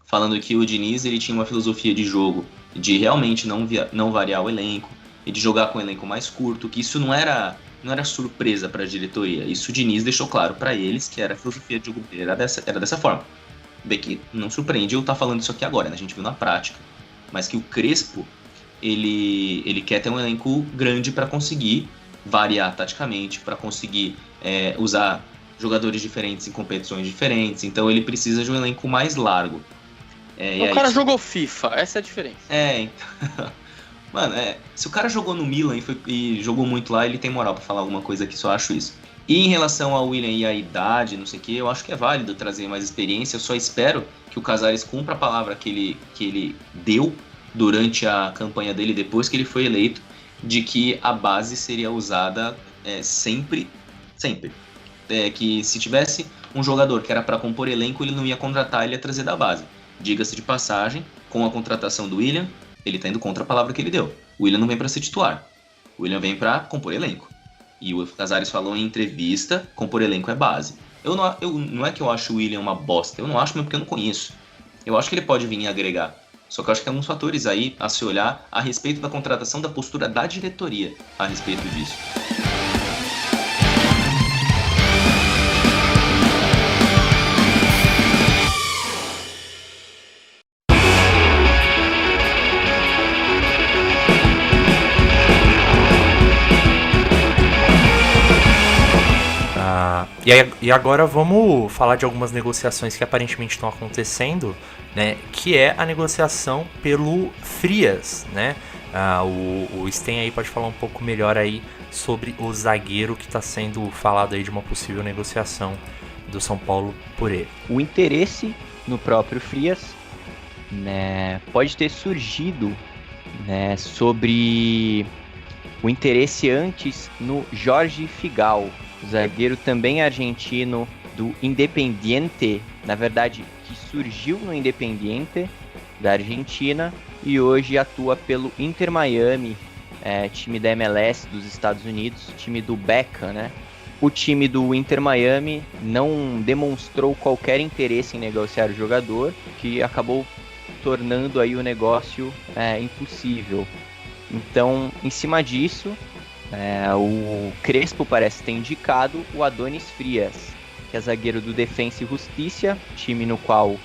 falando que o Diniz ele tinha uma filosofia de jogo de realmente não variar o elenco e de jogar com um elenco mais curto, que isso não era surpresa para a diretoria. Isso o Diniz deixou claro para eles que era a filosofia de jogo dele, era dessa forma. Bem que não surpreende eu estar falando isso aqui agora, né? A gente viu na prática. Mas que o Crespo, ele quer ter um elenco grande para conseguir variar taticamente, para conseguir usar jogadores diferentes em competições diferentes. Então ele precisa de um elenco mais largo. O cara jogou FIFA, essa é a diferença. Então... Mano, se o cara jogou no Milan e jogou muito lá, ele tem moral pra falar alguma coisa aqui, só acho isso. E em relação ao William e a idade, não sei o que, eu acho que é válido trazer mais experiência. Eu só espero que o Casares cumpra a palavra que ele deu durante a campanha dele, depois que ele foi eleito, de que a base seria usada sempre. Que se tivesse um jogador que era pra compor elenco, ele não ia contratar, ele ia trazer da base. Diga-se de passagem, com a contratação do William, ele tá indo contra a palavra que ele deu. O William não vem pra ser titular. O William vem pra compor elenco. E o Casares falou em entrevista, compor elenco é base. Não é que eu acho o William uma bosta. Eu não acho mesmo porque eu não conheço. Eu acho que ele pode vir e agregar. Só que eu acho que tem alguns fatores aí a se olhar a respeito da contratação, da postura da diretoria a respeito disso. E agora vamos falar de algumas negociações que aparentemente estão acontecendo, né? Que é a negociação pelo Frias, né? O Sten aí pode falar um pouco melhor aí sobre o zagueiro que está sendo falado aí de uma possível negociação do São Paulo por ele. O interesse no próprio Frias né, pode ter surgido, né, sobre o interesse antes no Jorge Figal, zagueiro também argentino do Independiente, na verdade, que surgiu no Independiente da Argentina e hoje atua pelo Inter Miami, time da MLS dos Estados Unidos, time do Beckham, né? O time do Inter Miami não demonstrou qualquer interesse em negociar o jogador, que acabou tornando aí o negócio impossível. Então, em cima disso, o Crespo parece ter indicado o Adonis Frias, que é zagueiro do Defensa e Justiça, time no qual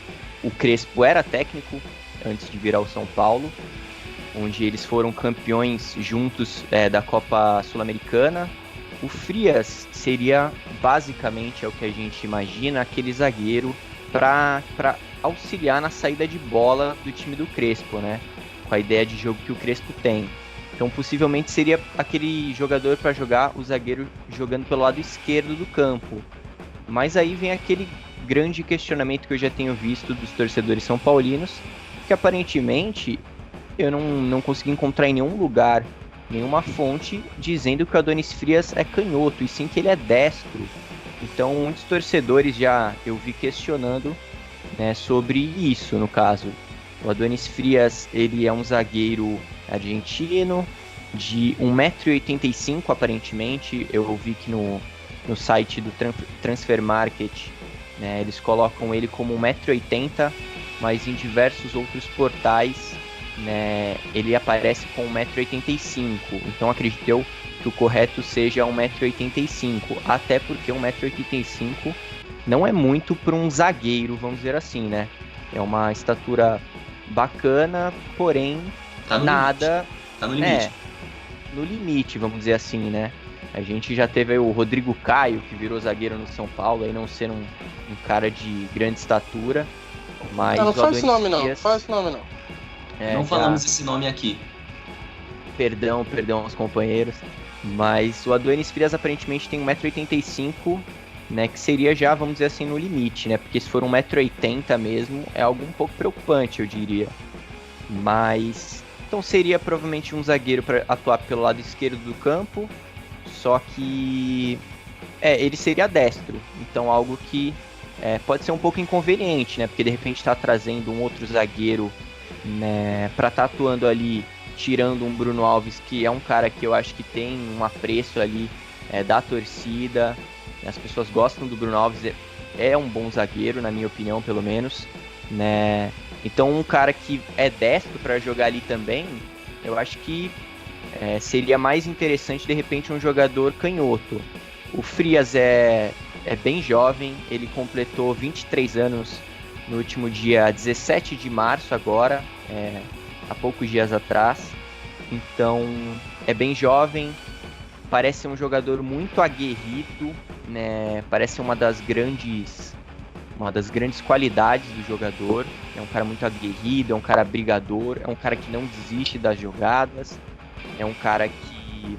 o Crespo era técnico antes de vir ao São Paulo, onde eles foram campeões juntos da Copa Sul-Americana. O Frias seria basicamente, é o que a gente imagina, aquele zagueiro para auxiliar na saída de bola do time do Crespo, né? Com a ideia de jogo que o Crespo tem. Então possivelmente seria aquele jogador para jogar o zagueiro jogando pelo lado esquerdo do campo. Mas aí vem aquele grande questionamento que eu já tenho visto dos torcedores são paulinos, que aparentemente eu não consegui encontrar em nenhum lugar, nenhuma fonte dizendo que o Adonis Frias é canhoto, e sim que ele é destro. Então muitos torcedores já eu vi questionando, né, sobre isso. No caso, o Adonis Frias, ele é um zagueiro argentino de 1,85 m aparentemente. Eu vi que no site do Transfer Market, né, eles colocam ele como 1,80 m, mas em diversos outros portais, né, ele aparece com 1,85 m. Então acredito eu que o correto seja 1,85 m, até porque 1,85 m não é muito para um zagueiro, vamos dizer assim, né? É uma estatura bacana, porém nada... Tá no limite. No limite, vamos dizer assim, né? A gente já teve aí o Rodrigo Caio, que virou zagueiro no São Paulo, aí não ser um cara de grande estatura, mas... Não faz esse nome não, faz esse nome não. Não falamos esse nome aqui. Perdão aos companheiros. Mas o Adonis Frias aparentemente tem 1,85 m, né? Que seria já, vamos dizer assim, no limite, né? Porque se for 1,80 m mesmo, é algo um pouco preocupante, eu diria. Mas... então seria provavelmente um zagueiro para atuar pelo lado esquerdo do campo, só que ele seria destro, então algo que pode ser um pouco inconveniente, né? Porque de repente está trazendo um outro zagueiro, né, para estar atuando ali, tirando um Bruno Alves, que é um cara que eu acho que tem um apreço ali da torcida, as pessoas gostam do Bruno Alves, é um bom zagueiro, na minha opinião, pelo menos, né? Então um cara que é destro para jogar ali também, eu acho que seria mais interessante de repente um jogador canhoto. O Frias é bem jovem, ele completou 23 anos no último dia 17 de março agora, há poucos dias atrás. Então é bem jovem, parece um jogador muito aguerrido, né? Parece uma das grandes qualidades do jogador. É um cara muito aguerrido, é um cara brigador, é um cara que não desiste das jogadas, é um cara que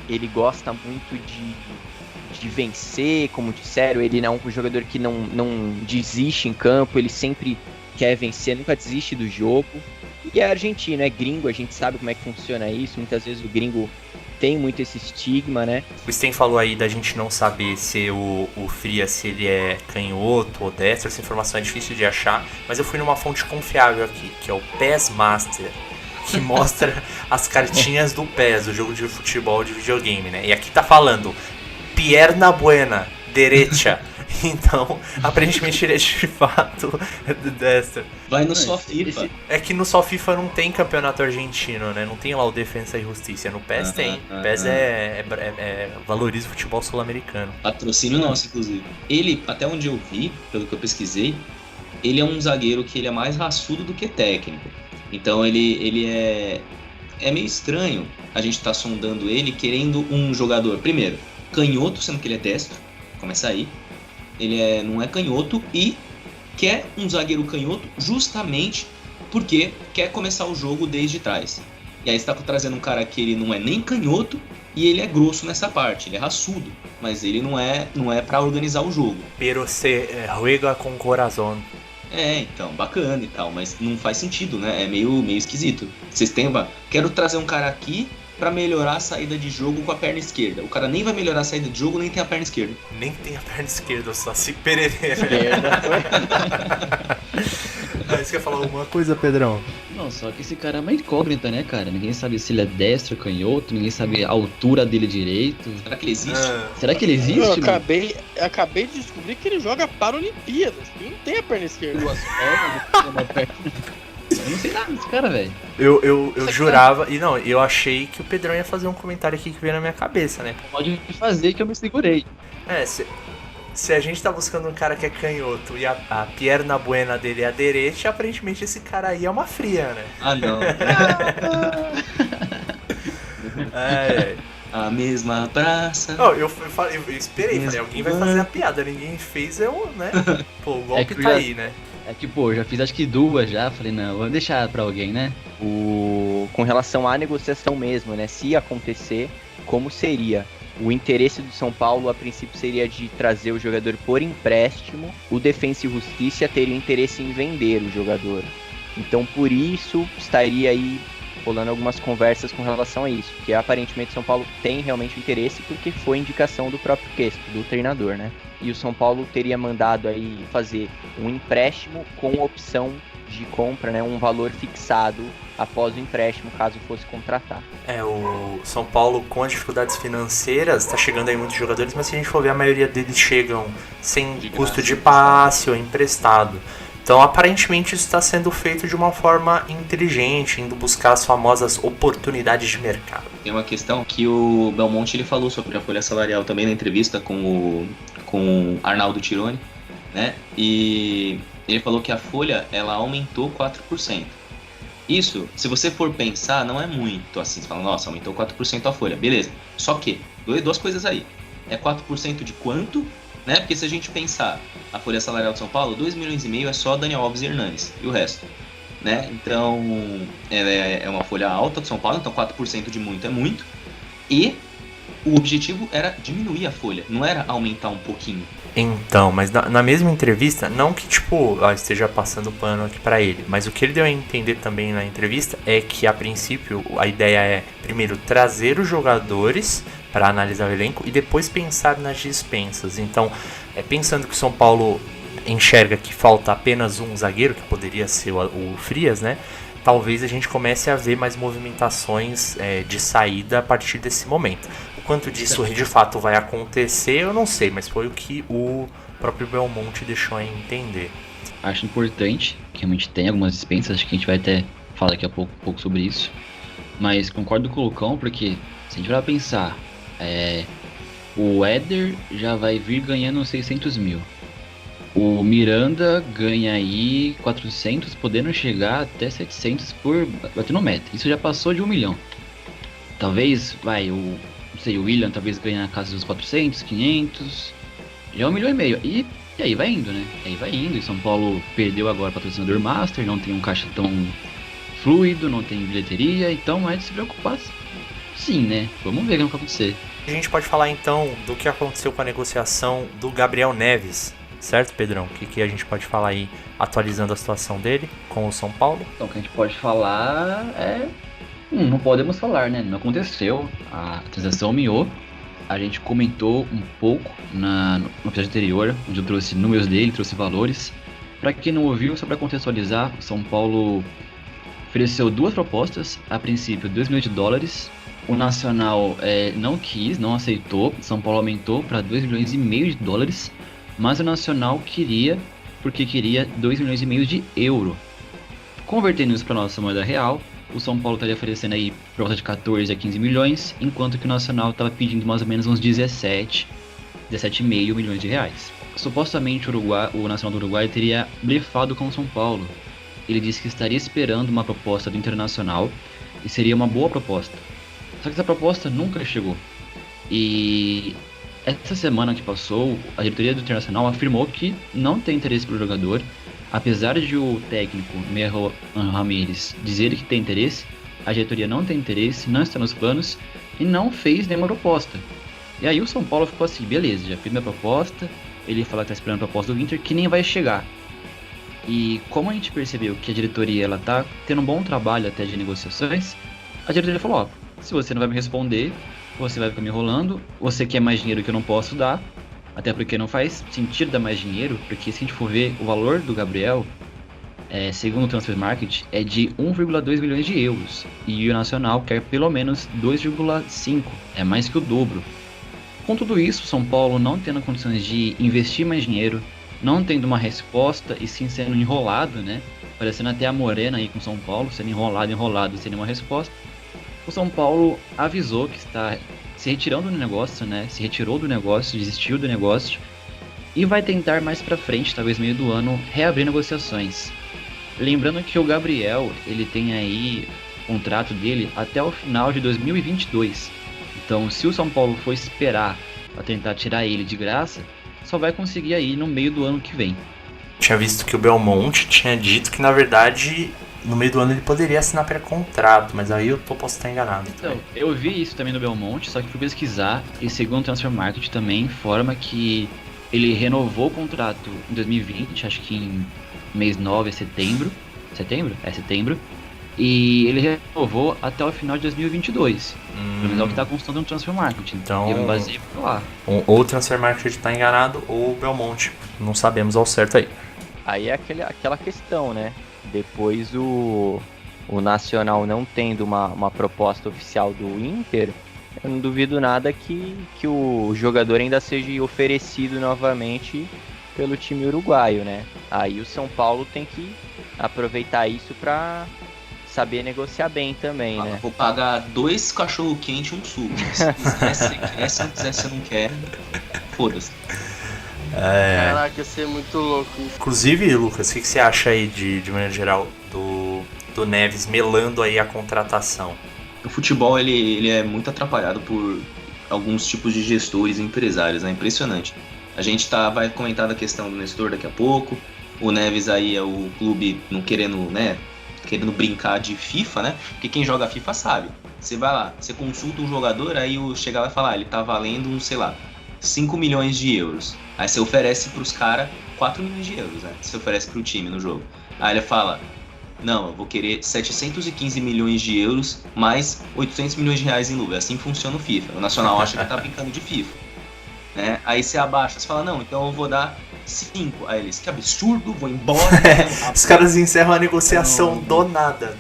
ele gosta muito de vencer, como disseram. Ele é um jogador que não desiste em campo, ele sempre quer vencer, nunca desiste do jogo. E é argentino, é gringo, a gente sabe como é que funciona isso. Muitas vezes o gringo tem muito esse estigma, né? O Sten falou aí da gente não saber se o Frias, se ele é canhoto ou destro. Essa informação é difícil de achar, mas eu fui numa fonte confiável aqui, que é o PES Master, que mostra as cartinhas do PES, o jogo de futebol de videogame, né? E aqui tá falando pierna buena, derecha. Então, aparentemente ele é de fato destro. Vai no só FIFA. É que no só FIFA não tem campeonato argentino, né? Não tem lá o Defensa e Justiça. No PES tem. PES valoriza o futebol sul-americano. Patrocínio nosso, inclusive. Ele, até onde eu vi, pelo que eu pesquisei, ele é um zagueiro que ele é mais raçudo do que técnico. Então ele é meio estranho a gente tá sondando ele querendo um jogador, primeiro, canhoto, sendo que ele é destro. Começa aí. Ele não é canhoto e quer um zagueiro canhoto justamente porque quer começar o jogo desde trás. E aí você tá trazendo um cara que ele não é nem canhoto e ele é grosso nessa parte, ele é raçudo, mas ele não é para organizar o jogo. Pero se juega com corazón. Então, bacana e tal, mas não faz sentido, né? É meio esquisito. Vocês têm quero trazer um cara aqui pra melhorar a saída de jogo com a perna esquerda. O cara nem vai melhorar a saída de jogo, nem tem a perna esquerda. Nem tem a perna esquerda, só se Pereira. Você quer falar alguma coisa, Pedrão? Não, só que esse cara é uma incógnita, né, cara? Ninguém sabe se ele é destro, canhoto, ninguém sabe a altura dele direito. Será que ele existe? Será que ele existe? Eu acabei de descobrir que ele joga Paralimpíadas. Ele não tem a perna esquerda. Duas pernas, uma perna. Eu não sei nada desse cara, velho. Eu jurava, e não, eu achei que o Pedrão ia fazer um comentário aqui que veio na minha cabeça, né? Pode fazer que eu me segurei. Se a gente tá buscando um cara que é canhoto e a pierna buena dele é aderente, aparentemente esse cara aí é uma fria, né? Ah, não. A mesma praça. Não, eu esperei, falei, alguém vai fazer a piada, ninguém fez, né? Pô, o golpe tá aí, né? É que, pô, já fiz acho que 2 já, falei, não, vou deixar pra alguém, né? Com relação à negociação mesmo, né? Se acontecer, como seria? O interesse do São Paulo, a princípio, seria de trazer o jogador por empréstimo. O Defensa e Justiça teria interesse em vender o jogador. Então, por isso, estaria aí rolando algumas conversas com relação a isso. Porque, aparentemente, o São Paulo tem realmente interesse, porque foi indicação do próprio Crespo, do treinador, né? E o São Paulo teria mandado aí fazer um empréstimo com opção de compra, né? Um valor fixado após o empréstimo, caso fosse contratar. O São Paulo, com as dificuldades financeiras, tá chegando aí muitos jogadores, mas se a gente for ver, a maioria deles chegam sem custo de passe ou emprestado. Então, aparentemente, isso está sendo feito de uma forma inteligente, indo buscar as famosas oportunidades de mercado. Tem uma questão que o Belmonte ele falou sobre a folha salarial também na entrevista com o Arnaldo Tironi, né? E ele falou que a folha ela aumentou 4%. Isso, se você for pensar, não é muito assim. Você fala, nossa, aumentou 4% a folha. Beleza. Só que, duas coisas aí. É 4% de quanto? Né? Porque se a gente pensar a folha salarial de São Paulo, 2,5 milhões é só Daniel Alves e Hernanes. E o resto? Né? Então, é uma folha alta de São Paulo, então 4% de muito é muito. E o objetivo era diminuir a folha, não era aumentar um pouquinho. Então, mas na mesma entrevista, não que esteja passando pano aqui pra ele, mas o que ele deu a entender também na entrevista é que a princípio a ideia é primeiro trazer os jogadores para analisar o elenco e depois pensar nas dispensas. Então, pensando que o São Paulo enxerga que falta apenas um zagueiro, que poderia ser o Frias, né? Talvez a gente comece a ver mais movimentações de saída a partir desse momento. O quanto disso de fato vai acontecer, eu não sei, mas foi o que o próprio Belmonte deixou a entender. Acho importante que realmente tem algumas dispensas, acho que a gente vai até falar daqui a pouco sobre isso. Mas concordo com o Lucão, porque se a gente vai pensar, o Éder já vai vir ganhando 600 mil. O Miranda ganha aí 400, podendo chegar até 700 por bater no meta. Isso já passou de 1 milhão. Talvez, o William talvez ganhe na casa dos 400, 500. Já é 1,5 milhão. E aí vai indo, né? Aí vai indo. E São Paulo perdeu agora o patrocinador Master, não tem um caixa tão fluido, não tem bilheteria. Então é de se preocupar. Sim, né? Vamos ver o que vai acontecer. A gente pode falar então do que aconteceu com a negociação do Gabriel Neves. Certo, Pedrão? O que a gente pode falar aí, atualizando a situação dele com o São Paulo? Então, o que a gente pode falar não podemos falar, né? Não aconteceu. A transação miou. A gente comentou um pouco no episódio anterior, onde eu trouxe números dele, trouxe valores. Para quem não ouviu, só para contextualizar, o São Paulo ofereceu 2 propostas. A princípio, $2 milhões. O Nacional não quis, não aceitou. São Paulo aumentou para $2,5 milhões. Mas o Nacional queria, porque queria €2,5 milhões. Convertendo isso para nossa moeda real, o São Paulo estaria oferecendo aí por volta de 14 a 15 milhões, enquanto que o Nacional estava pedindo mais ou menos uns 17,5 milhões de reais. Supostamente o Nacional do Uruguai teria blefado com o São Paulo. Ele disse que estaria esperando uma proposta do Internacional e seria uma boa proposta. Só que essa proposta nunca chegou. E essa semana que passou, a diretoria do Internacional afirmou que não tem interesse pelo jogador, apesar de o técnico Miguel Ramírez dizer que tem interesse. A diretoria não tem interesse, não está nos planos e não fez nenhuma proposta. E aí o São Paulo ficou assim, beleza, já fiz minha proposta. Ele falou que está esperando a proposta do Inter, que nem vai chegar. E como a gente percebeu que a diretoria ela tá tendo um bom trabalho até de negociações, a diretoria falou, ó, se você não vai me responder, você vai ficar me enrolando, você quer mais dinheiro que eu não posso dar, até porque não faz sentido dar mais dinheiro, porque se a gente for ver o valor do Gabriel, segundo o Transfer Market, é de 1,2 milhões de euros, e o Nacional quer pelo menos 2,5, é mais que o dobro. Com tudo isso, São Paulo não tendo condições de investir mais dinheiro, não tendo uma resposta e sim sendo enrolado, né? Parecendo até a Morena aí com São Paulo, sendo enrolado sem nenhuma resposta. O São Paulo avisou que está se retirando do negócio, né? Se retirou do negócio, desistiu do negócio e vai tentar mais pra frente, talvez meio do ano, reabrir negociações. Lembrando que o Gabriel, ele tem aí o contrato dele até o final de 2022. Então, se o São Paulo for esperar para tentar tirar ele de graça, só vai conseguir aí no meio do ano que vem. Tinha visto que o Belmonte tinha dito que, na verdade, no meio do ano ele poderia assinar pré-contrato, mas aí eu posso estar enganado. Então, eu vi isso também no Belmonte, só que fui pesquisar, e segundo o Transfer Market também informa que ele renovou o contrato em 2020, acho que em mês 9, setembro. Setembro. E ele renovou até o final de 2022. Pelo menos é o que está constando no Transfer Market. Então, eu me basei por lá. Ou o Transfer Market está enganado, ou o Belmonte. Não sabemos ao certo aí. Aí é aquela questão, né? Depois o Nacional não tendo uma proposta oficial do Inter, eu não duvido nada que o jogador ainda seja oferecido novamente pelo time uruguaio, né? Aí o São Paulo tem que aproveitar isso para saber negociar bem também, né? Vou pagar 2 cachorro-quente e um suco. Se quiser, você quer. Se não quiser, você não quer. Foda-se. Caraca, ia ser muito louco. Inclusive, Lucas, o que você acha aí, de maneira geral, do Neves melando aí a contratação? O futebol, ele é muito atrapalhado por alguns tipos de gestores e empresários, né? Impressionante. A gente vai comentar da questão do Nestor daqui a pouco. O Neves aí é o clube não querendo, né? Querendo brincar de FIFA, né? Porque quem joga FIFA sabe. Você vai lá, você consulta um jogador, aí chega lá e fala, ele tá valendo, sei lá, 5 milhões de euros. Aí você oferece pros caras 4 milhões de euros, né? Você oferece pro time no jogo. Aí ele fala, não, eu vou querer 715 milhões de euros mais 800 milhões de reais em luva. Assim funciona o FIFA. O Nacional acha que tá brincando de FIFA. Né? Aí você abaixa, você fala, não, então eu vou dar 5. Aí eles, que absurdo, vou embora. Os caras encerram a negociação do nada.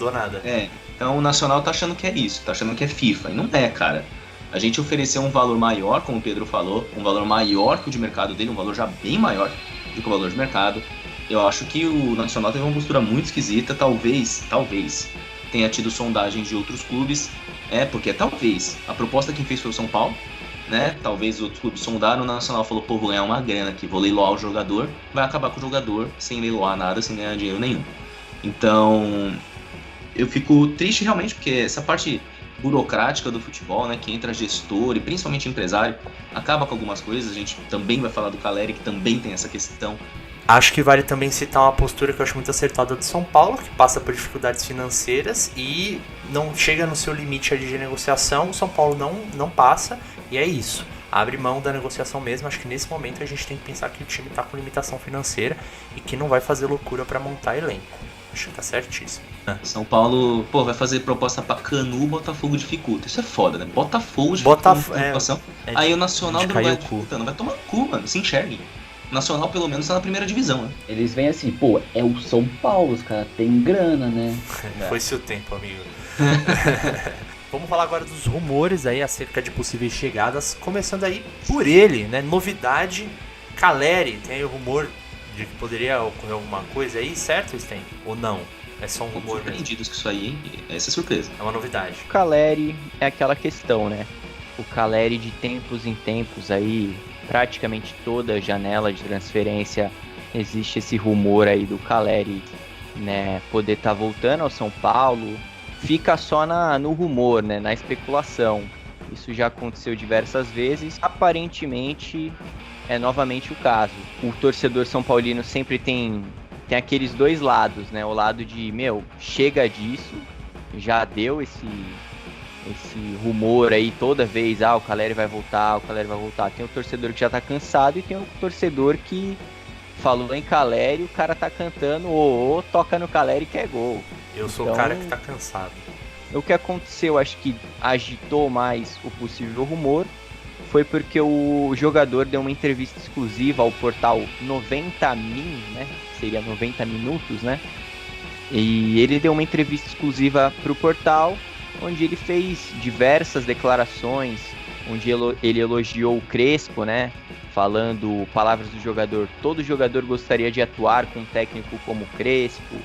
Então o Nacional tá achando que é isso, tá achando que é FIFA. E não é, cara. A gente ofereceu um valor maior, como o Pedro falou, um valor maior que o de mercado dele, um valor já bem maior do que o valor de mercado. Eu acho que o Nacional teve uma postura muito esquisita, talvez tenha tido sondagens de outros clubes, porque talvez a proposta quem fez foi o São Paulo, né? Talvez outros clubes sondaram, o Nacional falou, pô, vou ganhar uma grana aqui, vou leiloar o jogador, vai acabar com o jogador sem leiloar nada, sem ganhar dinheiro nenhum. Então, eu fico triste realmente, porque essa parte burocrática do futebol, né, que entra gestor e principalmente empresário, acaba com algumas coisas. A gente também vai falar do Caleri, que também tem essa questão. Acho que vale também citar uma postura que eu acho muito acertada do São Paulo, que passa por dificuldades financeiras e não chega no seu limite ali de negociação. O São Paulo não passa e é isso. Abre mão da negociação mesmo. Acho que nesse momento a gente tem que pensar que o time está com limitação financeira e que não vai fazer loucura para montar elenco. Acho que tá certíssimo. São Paulo, vai fazer proposta pra Canu, Botafogo dificulta. Isso é foda, né? Botafogo dificulta. Aí o Nacional do Uruguai dificultando. Vai tomar no cu, mano. Se enxerguem. O Nacional pelo menos tá na primeira divisão, né? Eles vêm assim, é o São Paulo, os caras têm grana, né? Foi-se o tempo, amigo. Vamos falar agora dos rumores aí acerca de possíveis chegadas. Começando aí por ele, né? Novidade, Caleri. Tem aí o rumor de que poderia ocorrer alguma coisa aí, certo, Sten? Ou não? É só um rumor mesmo? Surpreendidos que isso aí, essa é surpresa. É uma novidade. O Caleri é aquela questão, né? O Caleri de tempos em tempos aí, praticamente toda janela de transferência, existe esse rumor aí do Caleri, né? Poder estar voltando ao São Paulo. Fica só no rumor, né? Na especulação. Isso já aconteceu diversas vezes. Aparentemente é novamente o caso. O torcedor são paulino sempre tem aqueles dois lados, né? O lado de, chega disso, já deu esse rumor aí toda vez, o Caleri vai voltar. Tem o torcedor que já tá cansado e tem o torcedor que falou em Caleri, o cara tá cantando toca no Caleri que é gol. Eu sou o cara que tá cansado. O que aconteceu, acho que agitou mais o possível rumor, foi porque o jogador deu uma entrevista exclusiva ao portal 90 Min, né? Seria 90 minutos, né? E ele deu uma entrevista exclusiva pro portal, onde ele fez diversas declarações, onde ele elogiou o Crespo, né? Falando palavras do jogador, todo jogador gostaria de atuar com um técnico como o Crespo.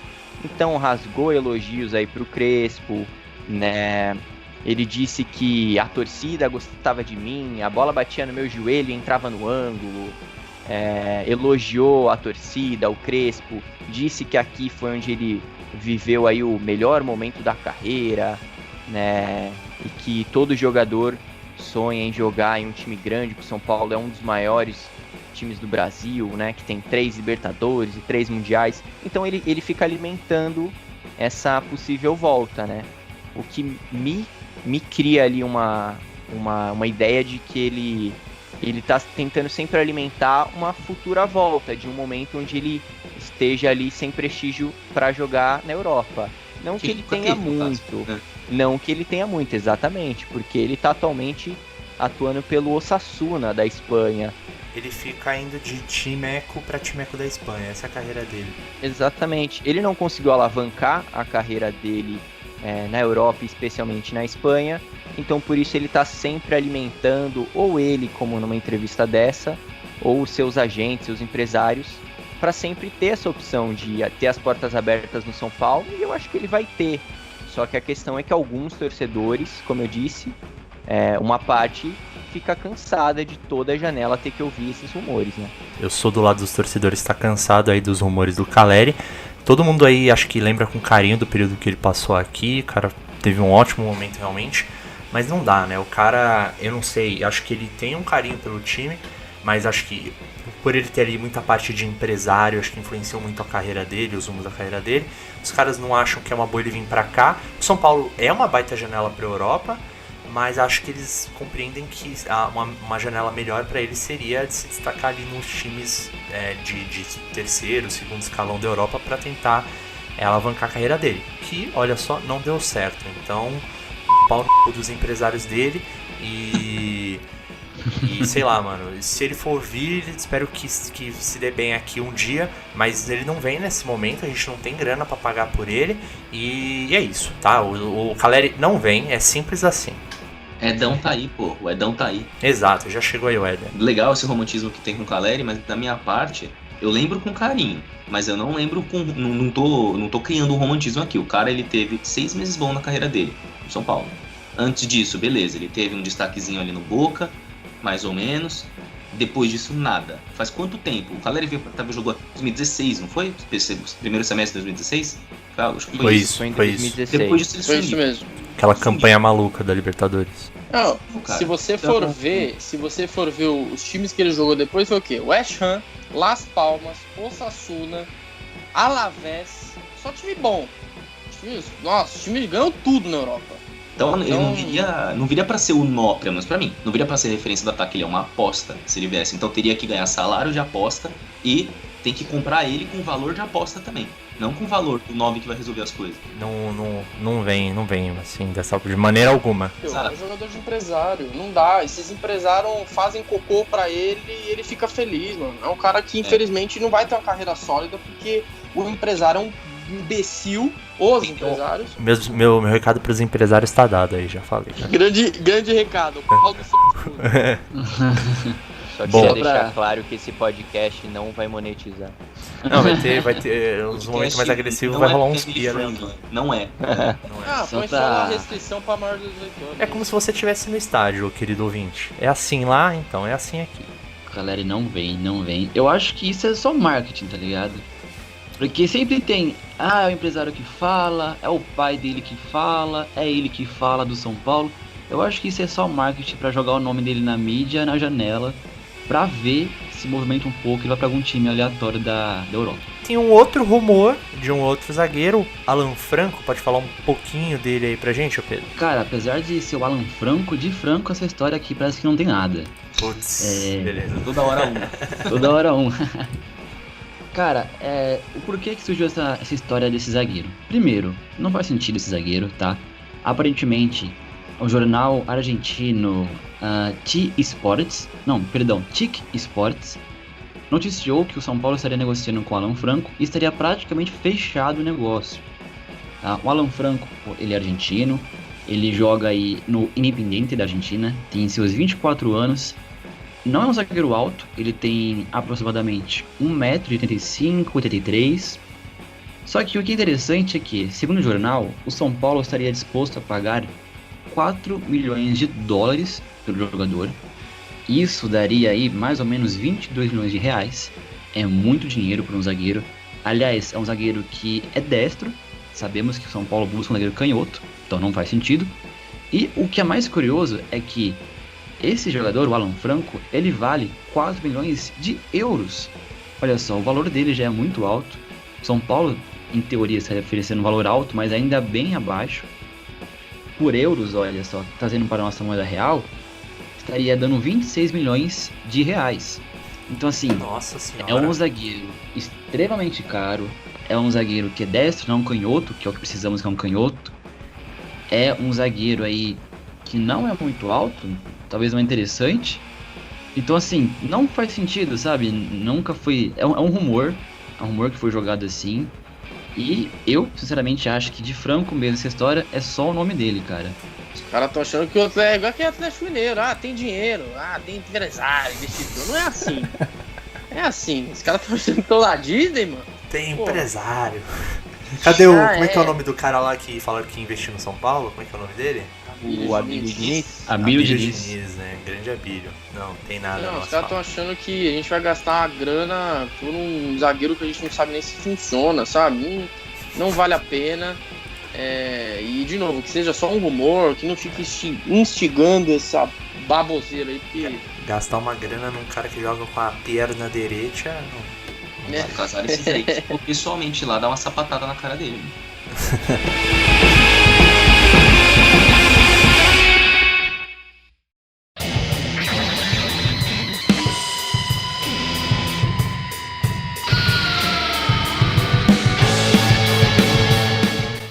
Então rasgou elogios aí pro Crespo, né? Ele disse que a torcida gostava de mim, a bola batia no meu joelho e entrava no ângulo. Elogiou a torcida, o Crespo, disse que aqui foi onde ele viveu aí o melhor momento da carreira, né? E que todo jogador sonha em jogar em um time grande, que o São Paulo é um dos maiores times do Brasil, né? Que tem 3 Libertadores e 3 Mundiais. Então ele fica alimentando essa possível volta, né? O que me cria ali uma ideia de que ele tá tentando sempre alimentar uma futura volta, de um momento onde ele esteja ali sem prestígio para jogar na Europa. Não que ele tenha muito, não que ele tenha muito, exatamente, porque ele tá atualmente atuando pelo Osasuna da Espanha. Ele fica indo de timeco para timeco da Espanha, essa é a carreira dele. Exatamente, ele não conseguiu alavancar a carreira dele na Europa, especialmente na Espanha, então por isso ele está sempre alimentando, ou ele, como numa entrevista dessa, ou os seus agentes, seus empresários, para sempre ter essa opção de ter as portas abertas no São Paulo, e eu acho que ele vai ter. Só que a questão é que alguns torcedores, como eu disse, uma parte fica cansada de toda a janela ter que ouvir esses rumores, né? Eu sou do lado dos torcedores, tá cansado aí dos rumores do Caleri. Todo mundo aí acho que lembra com carinho do período que ele passou aqui, o cara teve um ótimo momento realmente, mas não dá, né? O cara, eu não sei, acho que ele tem um carinho pelo time, mas acho que por ele ter ali muita parte de empresário, acho que influenciou muito a carreira dele, os rumos da carreira dele. Os caras não acham que é uma boa ele vir pra cá. O São Paulo é uma baita janela pra Europa, mas acho que eles compreendem que uma janela melhor para ele seria de se destacar ali nos times de terceiro, segundo escalão da Europa para tentar alavancar a carreira dele, que, olha só, não deu certo. Então, pau no cu dos empresários dele e sei lá, mano, se ele for vir, espero que se dê bem aqui um dia, mas ele não vem nesse momento, a gente não tem grana para pagar por ele e é isso, tá? O Caleri não vem, é simples assim. Edão tá aí, pô. O Edão tá aí. Exato, já chegou aí o Éder. Legal esse romantismo que tem com o Caleri, mas da minha parte, eu lembro com carinho. Mas eu não lembro com... Não tô criando um romantismo aqui. O cara, ele teve 6 meses bons na carreira dele, no São Paulo. Antes disso, beleza, ele teve um destaquezinho ali no Boca, mais ou menos. Depois disso, nada. Faz quanto tempo? O Caleri jogou em 2016, não foi? Primeiro semestre de 2016? Acho que foi isso. Foi em 2016. Depois disso, ele Foi sumiu. isso mesmo. Aquela campanha maluca da Libertadores. Não, Cara, se você for ver os times que ele jogou depois, foi o quê? West Ham, Las Palmas, Osasuna, Alavés, só time bom. Nossa, o time ganhou tudo na Europa. Então ele não viria pra ser o nó, pelo menos pra mim, não viria pra ser referência do ataque, ele é uma aposta, se ele viesse. Então teria que ganhar salário de aposta e tem que comprar ele com valor de aposta também. Não com o valor do 9 que vai resolver as coisas. Não vem assim, de maneira alguma. É um jogador de empresário, não dá. Esses empresários fazem cocô pra ele e ele fica feliz, mano. É um cara que infelizmente não vai ter uma carreira sólida porque o empresário é um imbecil. Os empresários. Meu recado pros empresários tá dado aí, já falei. Grande recado. Pau do seu. Só queria deixar claro que esse podcast não vai monetizar. Não, vai ter uns momentos mais agressivos, vai rolar uns pia, né? Não é. Põe só uma restrição pra maior de 18 anos. É como se você estivesse no estádio, querido ouvinte. É assim lá, então é assim aqui. Galera, não vem. Eu acho que isso é só marketing, tá ligado? Porque sempre tem, é o empresário que fala, é o pai dele que fala, é ele que fala do São Paulo. Eu acho que isso é só marketing pra jogar o nome dele na mídia, na janela, pra ver se movimenta um pouco e vai pra algum time aleatório da Europa. Tem um outro rumor de um outro zagueiro, Alan Franco. Pode falar um pouquinho dele aí pra gente, Pedro? Cara, apesar de ser o Alan Franco, de Franco essa história aqui parece que não tem nada. Putz, beleza. Toda hora um. Toda hora um. Cara, o porquê que surgiu essa história desse zagueiro? Primeiro, não faz sentido esse zagueiro, tá? Aparentemente, o jornal argentino TIC Sports noticiou que o São Paulo estaria negociando com o Alan Franco e estaria praticamente fechado o negócio. O Alan Franco, ele é argentino, ele joga aí no Independiente da Argentina, tem seus 24 anos, não é um zagueiro alto, ele tem aproximadamente 1,85m, 83. Só que o que é interessante é que, segundo o jornal, o São Paulo estaria disposto a pagar 4 milhões de dólares pelo jogador. Isso daria aí mais ou menos 22 milhões de reais. É muito dinheiro para um zagueiro. Aliás, é um zagueiro que é destro. Sabemos que o São Paulo busca um zagueiro canhoto, então não faz sentido. E o que é mais curioso é que esse jogador, o Alan Franco, ele vale 4 milhões de euros. Olha só, o valor dele já é muito alto. São Paulo, em teoria, estaria oferecendo um valor alto, mas ainda bem abaixo. Por euros, olha só, trazendo para a nossa moeda real, estaria dando 26 milhões de reais. Então assim, Nossa senhora. é um zagueiro extremamente caro, é um zagueiro que é destro, não canhoto, que é o que precisamos, que é um canhoto. É um zagueiro aí que não é muito alto, talvez não é interessante. Então assim, não faz sentido, sabe? Nunca foi... É um rumor que foi jogado assim. E eu, sinceramente, acho que de Franco mesmo essa história é só o nome dele, cara. Os caras estão achando que o outro é igual aquele Atlético Mineiro. Tem dinheiro, tem empresário, investidor. Não é assim. É assim. Os caras estão achando que estão na Disney, mano. Tem empresário. Cadê como é que é o nome do cara lá que falaram que investiu no São Paulo? Como é que é o nome dele? O Abílio Diniz. Abílio Diniz. Né? Grande Abílio. Não, tem nada. Não, os caras estão achando que a gente vai gastar uma grana por um zagueiro que a gente não sabe nem se funciona, sabe? Não vale a pena. E, de novo, que seja só um rumor, que não fique instigando essa baboseira aí, porque... Gastar uma grana num cara que joga com a perna direita, não. Vai casar esses aí. Eu, pessoalmente lá dar uma sapatada na cara dele.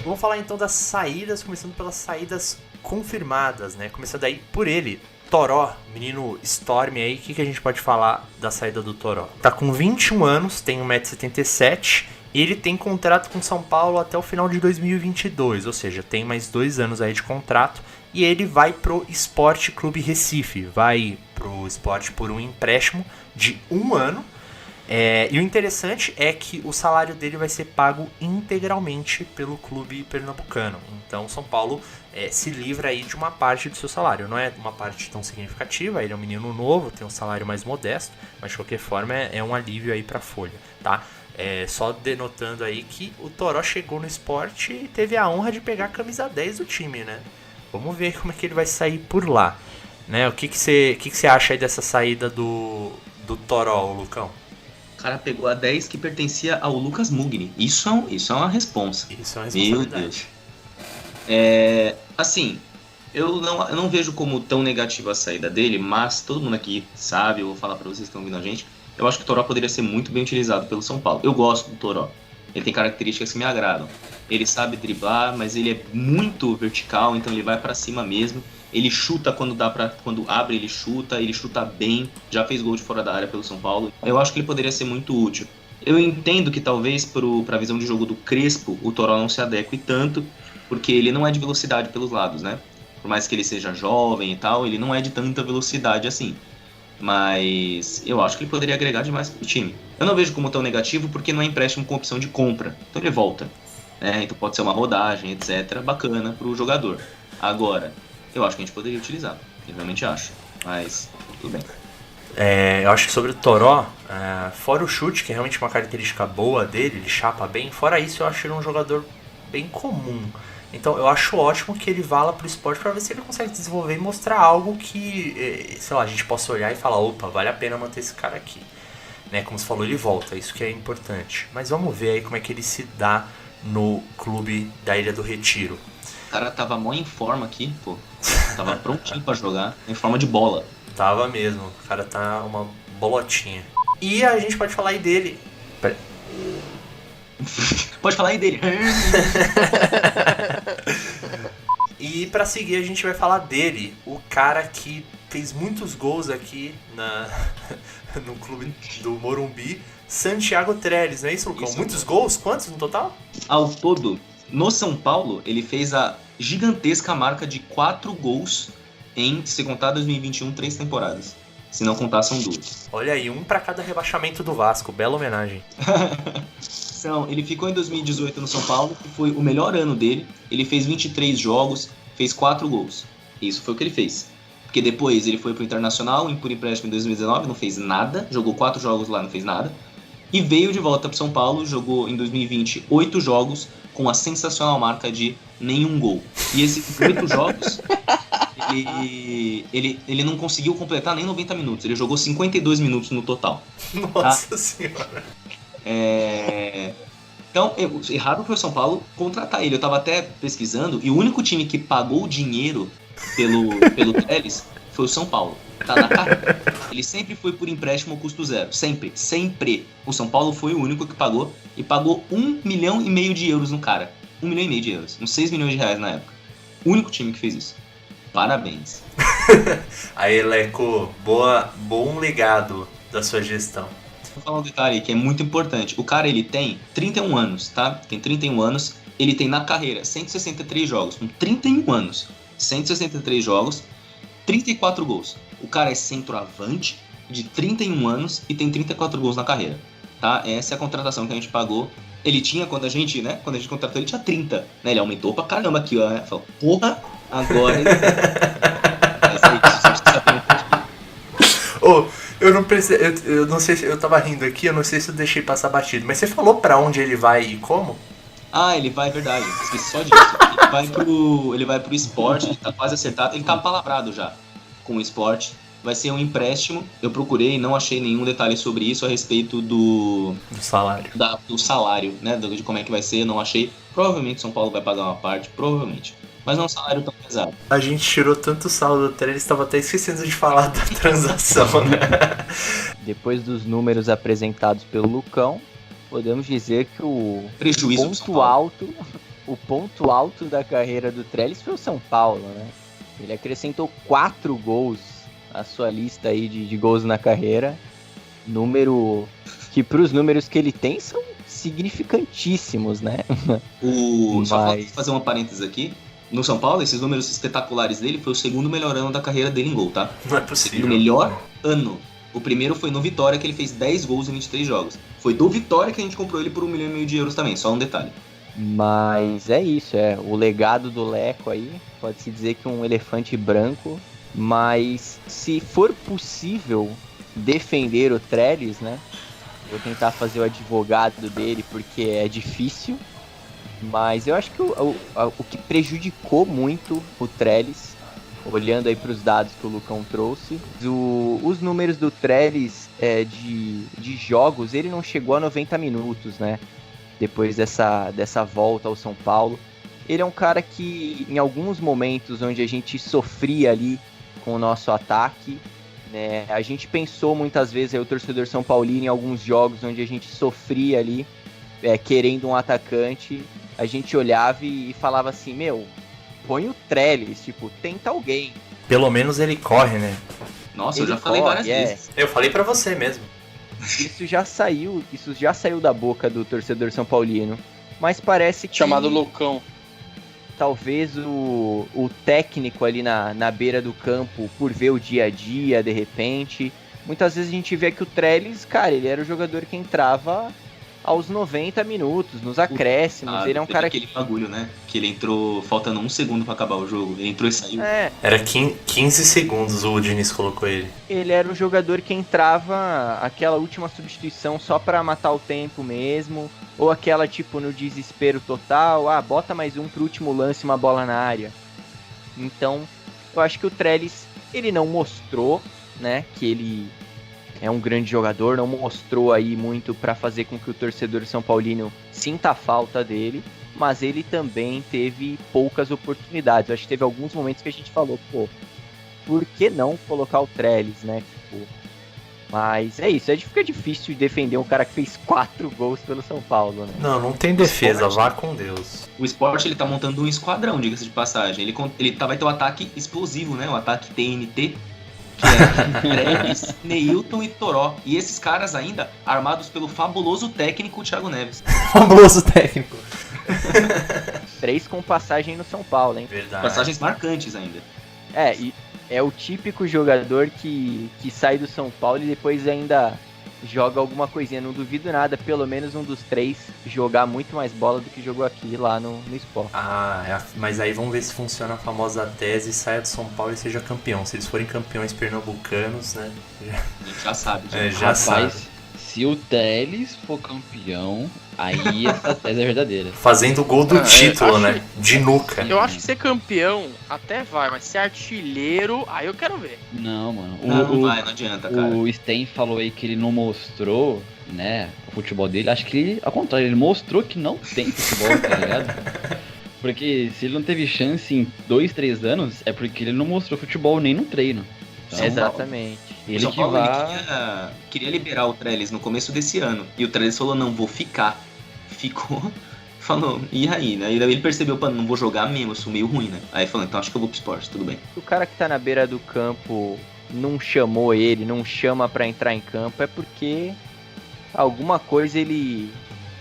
Vamos falar então das saídas, começando pelas saídas confirmadas, né? Começando aí por ele, Toró, menino Storm aí. O que a gente pode falar da saída do Toró? Tá com 21 anos, tem 1,77m. Ele tem contrato com São Paulo até o final de 2022, ou seja, tem mais 2 anos aí de contrato. E ele vai pro Sport Clube Recife, vai pro Sport por um empréstimo de 1 ano. E o interessante é que o salário dele vai ser pago integralmente pelo clube pernambucano. Então São Paulo se livra aí de uma parte do seu salário. Não é uma parte tão significativa, ele é um menino novo, tem um salário mais modesto, mas de qualquer forma é um alívio aí pra folha, tá? Só denotando aí que o Toró chegou no Sport e teve a honra de pegar a camisa 10 do time, né? Vamos ver como é que ele vai sair por lá, né? O que você acha aí dessa saída do Toró, Lucão? O cara pegou a 10 que pertencia ao Lucas Mugni. Isso é uma responsa. Isso é uma responsabilidade. Meu Deus. Assim, eu não vejo como tão negativa a saída dele, mas todo mundo aqui sabe, eu vou falar pra vocês que estão ouvindo a gente, eu acho que o Toró poderia ser muito bem utilizado pelo São Paulo. Eu gosto do Toró. Ele tem características que me agradam. Ele sabe driblar, mas ele é muito vertical, então ele vai pra cima mesmo. Ele chuta quando abre, ele chuta bem, já fez gol de fora da área pelo São Paulo. Eu acho que ele poderia ser muito útil. Eu entendo que talvez para a visão de jogo do Crespo, o Toró não se adeque tanto, porque ele não é de velocidade pelos lados, né? Por mais que ele seja jovem e tal, ele não é de tanta velocidade assim. Mas eu acho que ele poderia agregar demais pro time. Eu não vejo como tão negativo, porque não é empréstimo com opção de compra. Então ele volta, né? Então pode ser uma rodagem, etc. Bacana pro jogador. Agora, eu acho que a gente poderia utilizar. Eu realmente acho. Mas, tudo bem. Eu acho que sobre o Toró, fora o chute, que é realmente uma característica boa dele, ele chapa bem, fora isso eu acho ele um jogador bem comum. Então eu acho ótimo que ele vá lá pro esporte pra ver se ele consegue desenvolver e mostrar algo que, sei lá, a gente possa olhar e falar, opa, vale a pena manter esse cara aqui. Né? Como você falou, ele volta, isso que é importante. Mas vamos ver aí como é que ele se dá no clube da Ilha do Retiro. O cara tava mó em forma aqui, pô. Tava prontinho pra jogar, em forma de bola. Tava mesmo, o cara tá uma bolotinha. E a gente pode falar aí dele. Pode falar aí dele. E pra seguir a gente vai falar dele, o cara que fez muitos gols aqui no clube do Morumbi, Santiago Trellis, não é isso, Lucão? Isso, muitos gols? Quantos no total? Ao todo, no São Paulo, ele fez a gigantesca marca de 4 gols em, se contar 2021, 3 temporadas. Se não contar, são 2. Olha aí, um pra cada rebaixamento do Vasco, bela homenagem. Ele ficou em 2018 no São Paulo, que foi o melhor ano dele. Ele fez 23 jogos, fez 4 gols. Isso foi o que ele fez. Porque depois ele foi pro Internacional, por empréstimo em 2019, não fez nada. Jogou 4 jogos lá, não fez nada. E veio de volta pro São Paulo, jogou em 2020 8 jogos, com a sensacional marca de nenhum gol. E esses 8 jogos, ele não conseguiu completar nem 90 minutos. Ele jogou 52 minutos no total. Nossa senhora. Então, errado foi o São Paulo contratar ele. Eu tava até pesquisando, e o único time que pagou o dinheiro pelo Trellis foi o São Paulo. Tá na cara. Ele sempre foi por empréstimo custo zero. Sempre. O São Paulo foi o único que pagou, e pagou 1,5 milhão de euros no cara. 1,5 milhão de euros. Uns 6 milhões de reais na época. O único time que fez isso. Parabéns. Aí, Leco, bom legado da sua gestão. Vou falar um detalhe que é muito importante. O cara, ele tem 31 anos, tá? Tem 31 anos. Ele tem na carreira 163 jogos. Com 31 anos, 163 jogos, 34 gols. O cara é centroavante de 31 anos e tem 34 gols na carreira, tá? Essa é a contratação que a gente pagou. Ele tinha, quando a gente contratou, ele tinha 30, né? Ele aumentou pra caramba aqui, ó, né? Falou, porra, agora ele... Eu não sei se eu tava rindo aqui, eu não sei se eu deixei passar batido, mas você falou pra onde ele vai e como? Ele vai, verdade, esqueci só disso. Ele vai pro Sport, ele tá quase acertado, ele tá palavrado já com o Sport. Vai ser um empréstimo, eu procurei e não achei nenhum detalhe sobre isso a respeito do salário. Do salário, né, de como é que vai ser, não achei. Provavelmente São Paulo vai pagar uma parte, provavelmente. Mas não é um salário tão pesado. A gente tirou tanto saldo do Trellis, estava até esquecendo de falar da transação, né? Depois dos números apresentados pelo Lucão, podemos dizer que o ponto alto da carreira do Trellis foi o São Paulo, né? Ele acrescentou 4 gols à sua lista aí de gols na carreira. Número que, para os números que ele tem, são significantíssimos, né? Só fazer uma parênteses aqui. No São Paulo, esses números espetaculares dele foi o segundo melhor ano da carreira dele em gol, tá? Não é possível. O melhor ano. O primeiro foi no Vitória, que ele fez 10 gols em 23 jogos. Foi do Vitória que a gente comprou ele por 1,5 milhão de euros também, só um detalhe. Mas é isso, o legado do Leco aí, pode-se dizer que um elefante branco, mas se for possível defender o Trellis, né? Vou tentar fazer o advogado dele porque é difícil, mas eu acho que o que prejudicou muito o Trellis, olhando aí para os dados que o Lucão trouxe, os números do Trellis de jogos, ele não chegou a 90 minutos, né? Depois dessa volta ao São Paulo. Ele é um cara que, em alguns momentos onde a gente sofria ali com o nosso ataque, né, a gente pensou muitas vezes, aí, o torcedor São Paulino, em alguns jogos onde a gente sofria ali, querendo um atacante, a gente olhava e falava assim, põe o Trellis, tenta alguém. Pelo menos ele corre, né? Nossa, eu já falei várias vezes. Eu falei pra você mesmo. Isso já saiu da boca do torcedor São Paulino, mas parece que... Chamado Lucão. Talvez o técnico ali na beira do campo, por ver o dia a dia, de repente, muitas vezes a gente vê que o Trellis, cara, ele era o jogador que entrava aos 90 minutos, nos acréscimos, ele é um cara aquele bagulho, né, que ele entrou faltando 1 segundo pra acabar o jogo, ele entrou e saiu. Era 15 segundos o Diniz colocou ele. Ele era o jogador que entrava aquela última substituição só pra matar o tempo mesmo, ou aquela no desespero total, bota mais um pro último lance, uma bola na área. Então, eu acho que o Trellis, ele não mostrou, né, que ele é um grande jogador, não mostrou aí muito para fazer com que o torcedor São Paulino sinta a falta dele, mas ele também teve poucas oportunidades. Eu acho que teve alguns momentos que a gente falou, por que não colocar o Trellis, né? Mas é isso, fica difícil defender um cara que fez 4 gols pelo São Paulo, né? Não tem defesa, vá com Deus. O Sport, ele tá montando um esquadrão, diga-se de passagem. Ele vai ter o ataque explosivo, né? O ataque TNT, que é Trellis, Neilton e Toró. E esses caras ainda armados pelo fabuloso técnico Thiago Neves. Fabuloso técnico. 3 com passagem no São Paulo, hein? Verdade. Passagens marcantes ainda. E é o típico jogador que sai do São Paulo e depois ainda joga alguma coisinha. Não duvido nada, pelo menos um dos 3 jogar muito mais bola do que jogou aqui lá no Sport. Mas aí vamos ver se funciona a famosa tese, saia do São Paulo e seja campeão. Se eles forem campeões pernambucanos, né? A gente já sabe. Já sabe. Se o Trellis for campeão, aí essa tese é verdadeira. Fazendo o gol do título, né? De nuca. Eu acho que ser campeão até vai, mas ser artilheiro, aí eu quero ver. Não, mano. Não adianta, cara. O Sten falou aí que ele não mostrou, né, o futebol dele. Acho que ele, ao contrário, ele mostrou que não tem futebol, tá ligado? Porque se ele não teve chance em 2, 3 anos, é porque ele não mostrou futebol nem no treino. Então, Exatamente. O São Paulo queria liberar o Trellis no começo desse ano. E o Trellis falou, não, vou ficar. Ficou, falou, e aí? Aí ele percebeu, não vou jogar mesmo, eu sou meio ruim, né? Aí falou, então acho que eu vou pro esporte, tudo bem. O cara que tá na beira do campo não chamou ele, não chama pra entrar em campo, é porque alguma coisa ele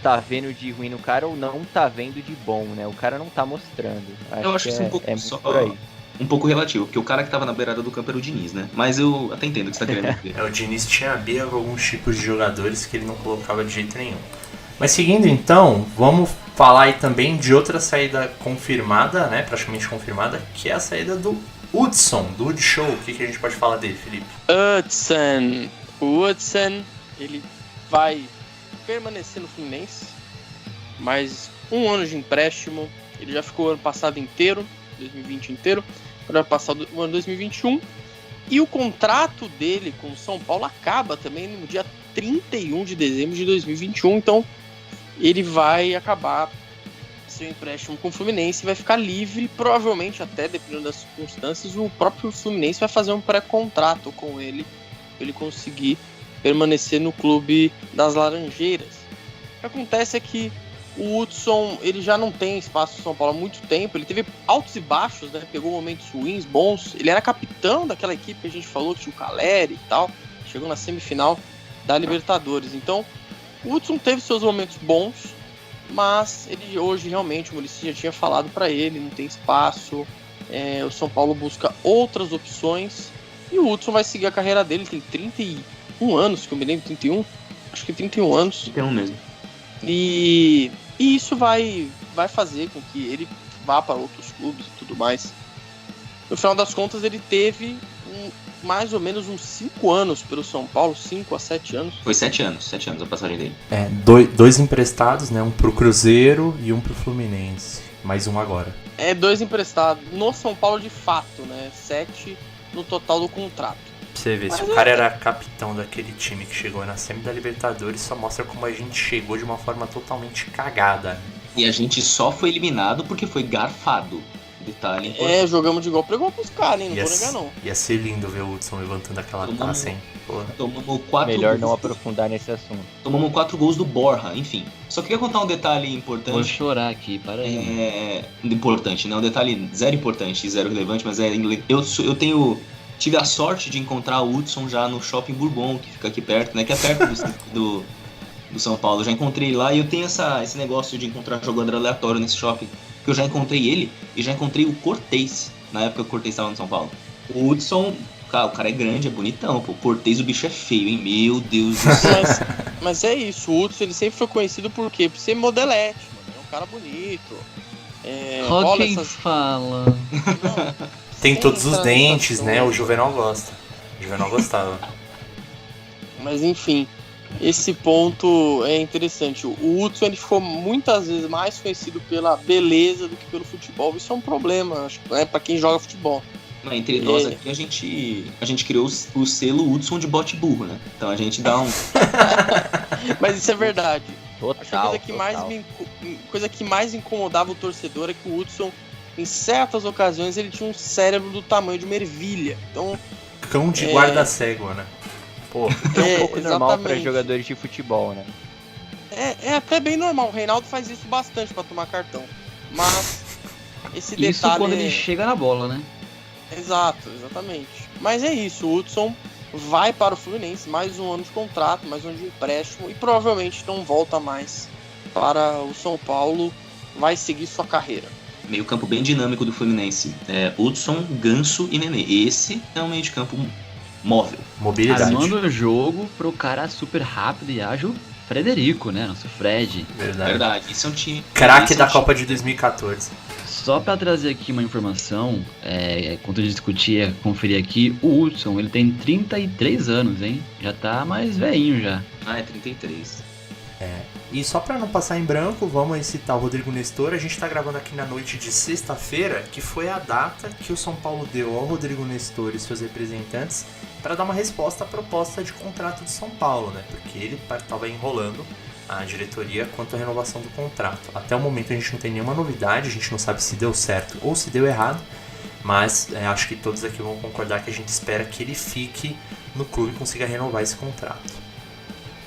tá vendo de ruim no cara ou não tá vendo de bom, né? O cara não tá mostrando. Eu acho que isso é um pouco só por aí. Um pouco relativo, porque o cara que tava na beirada do campo era o Diniz, né? Mas eu até entendo o que você tá querendo dizer. O Diniz tinha birra com alguns tipos de jogadores que ele não colocava de jeito nenhum. Mas seguindo então, vamos falar aí também de outra saída confirmada, né? Praticamente confirmada, que é a saída do Hudson, do Hud Show. O que a gente pode falar dele, Felipe? O Hudson, ele vai permanecer no Fluminense, mais 1 ano de empréstimo. Ele já ficou o ano passado inteiro, 2020 inteiro, para passar o ano 2021. E o contrato dele com o São Paulo acaba também no dia 31 de dezembro de 2021. Então ele vai acabar seu empréstimo com o Fluminense e vai ficar livre, provavelmente até, dependendo das circunstâncias, o próprio Fluminense vai fazer um pré-contrato com ele, para ele conseguir permanecer no clube das Laranjeiras. O que acontece é que o Hudson, ele já não tem espaço no São Paulo há muito tempo, ele teve altos e baixos, né? Pegou momentos ruins, bons, ele era capitão daquela equipe que a gente falou, que tinha o Caleri e tal, chegou na semifinal da Libertadores. Então, o Hudson teve seus momentos bons, mas ele hoje realmente, o Muricy já tinha falado para ele, não tem espaço, o São Paulo busca outras opções, e o Hudson vai seguir a carreira dele, tem 31 anos, que eu me lembro, 31? Acho que 31 anos. Tem um mesmo. E isso vai fazer com que ele vá para outros clubes e tudo mais. No final das contas, ele teve mais ou menos uns 5 anos pelo São Paulo, 5 a 7 anos. Foi 7 anos a passagem dele. Dois emprestados, né? Um pro Cruzeiro e um pro Fluminense. Mais um agora. 2 emprestados no São Paulo de fato, né? 7 no total do contrato. Pra você ver, se o cara era capitão daquele time que chegou na semi da Libertadores, só mostra como a gente chegou de uma forma totalmente cagada. E a gente só foi eliminado porque foi garfado. Detalhe. Jogamos de igual pra igual pros caras, hein? Não vou negar, não. Ia ser lindo ver o Hudson levantando aquela taça, hein? Tomamos 4 Melhor gols. não aprofundar nesse assunto. Tomamos 4 gols do Borja, enfim. Só queria contar um detalhe importante. Vou chorar aqui, para aí. Importante, né? Um detalhe zero importante e zero relevante, mas tive a sorte de encontrar o Hudson já no Shopping Bourbon, que fica aqui perto, né? Que é perto do São Paulo. Eu já encontrei lá e eu tenho esse negócio de encontrar jogador aleatório nesse shopping. Porque eu já encontrei ele e já encontrei o Cortez, na época que o Cortez estava no São Paulo. O Hudson, cara, o cara é grande, é bonitão, pô. O Cortez, o bicho é feio, hein? Meu Deus do céu. Mas é isso, o Hudson, ele sempre foi conhecido por quê? Por ser modelete, mano. É um cara bonito. Quem fala? Não, tem todos os dentes, né? O Juvenal gosta. O Juvenal gostava. Mas enfim, esse ponto é interessante. O Hudson, ele ficou muitas vezes mais conhecido pela beleza do que pelo futebol. Isso é um problema, acho, né, pra quem joga futebol. Entre nós aqui, a gente criou o selo Hudson de bote burro, né? Então a gente dá um... Mas isso é verdade. Total, Acho que a coisa que mais incomodava o torcedor é que o Hudson, em certas ocasiões, ele tinha um cérebro do tamanho de uma ervilha. Então, cão de guarda-cego, né? Pô, É um pouco normal para exatamente. jogadores de futebol, né? É até bem normal. O Reinaldo faz isso bastante pra tomar cartão. Mas esse detalhe. Isso quando ele chega na bola, né? Exato, exatamente. Mas é isso, o Hudson vai para o Fluminense, mais um ano de contrato, mais um ano de empréstimo e provavelmente não volta mais para o São Paulo, vai seguir sua carreira. Meio campo bem dinâmico do Fluminense. Hudson, Ganso e Nenê. Esse é um meio de campo móvel. mobilidade. Armando o jogo pro cara super rápido e ágil, Frederico, né? Nosso Fred. Verdade. Isso é um time. Craque esse é da um time- Copa de 2014. Só pra trazer aqui uma informação, enquanto eu discutia, conferir aqui, o Hudson, ele tem 33 anos, hein? Já tá mais velhinho já. Ah, é 33. E só pra não passar em branco, vamos aí citar o Rodrigo Nestor. A gente tá gravando aqui na noite de sexta-feira, que foi a data que o São Paulo deu ao Rodrigo Nestor e seus representantes para dar uma resposta à proposta de contrato de São Paulo, né? Porque ele estava enrolando a diretoria quanto à renovação do contrato. Até o momento a gente não tem nenhuma novidade, a gente não sabe se deu certo ou se deu errado, mas acho que todos aqui vão concordar que a gente espera que ele fique no clube e consiga renovar esse contrato.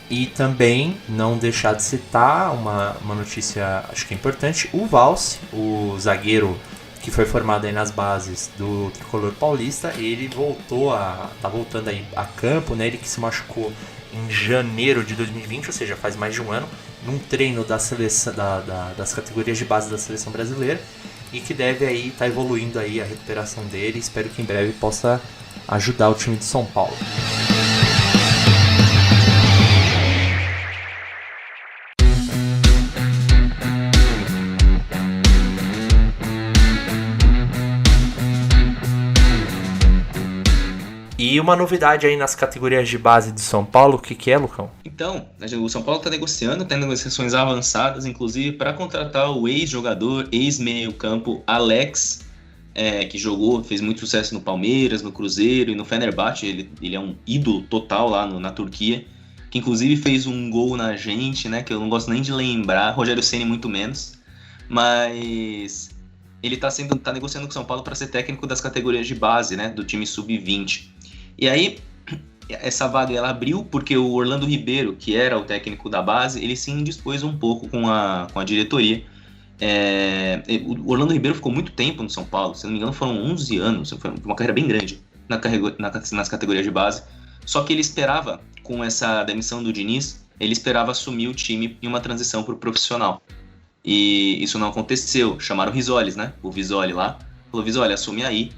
E também não deixar de citar uma notícia, acho que é importante, o Valse, o zagueiro que foi formado aí nas bases do Tricolor Paulista, ele tá voltando aí a campo, né? Ele que se machucou em janeiro de 2020, ou seja, faz mais de um ano, num treino da seleção, das categorias de base da seleção brasileira, e que deve aí estar evoluindo aí a recuperação dele. Espero que em breve possa ajudar o time de São Paulo. E uma novidade aí nas categorias de base de São Paulo, o que é, Lucão? Então, o São Paulo está negociando, tem negociações avançadas, inclusive, para contratar o ex-jogador, ex-meio-campo Alex, que jogou, fez muito sucesso no Palmeiras, no Cruzeiro e no Fenerbahçe. Ele é um ídolo total lá na Turquia, que inclusive fez um gol na gente, né, que eu não gosto nem de lembrar, Rogério Ceni muito menos, mas ele tá negociando com o São Paulo para ser técnico das categorias de base, né, do time sub-20. E aí, essa vaga ela abriu porque o Orlando Ribeiro, que era o técnico da base, ele se indispôs um pouco com a diretoria. O Orlando Ribeiro ficou muito tempo no São Paulo, se não me engano foram 11 anos, foi uma carreira bem grande nas categorias de base. Só que ele esperava, com essa demissão do Diniz, ele esperava assumir o time em uma transição para o profissional. E isso não aconteceu, chamaram o Risoli, né? O Visoli lá, falou, Visoli, assume aí.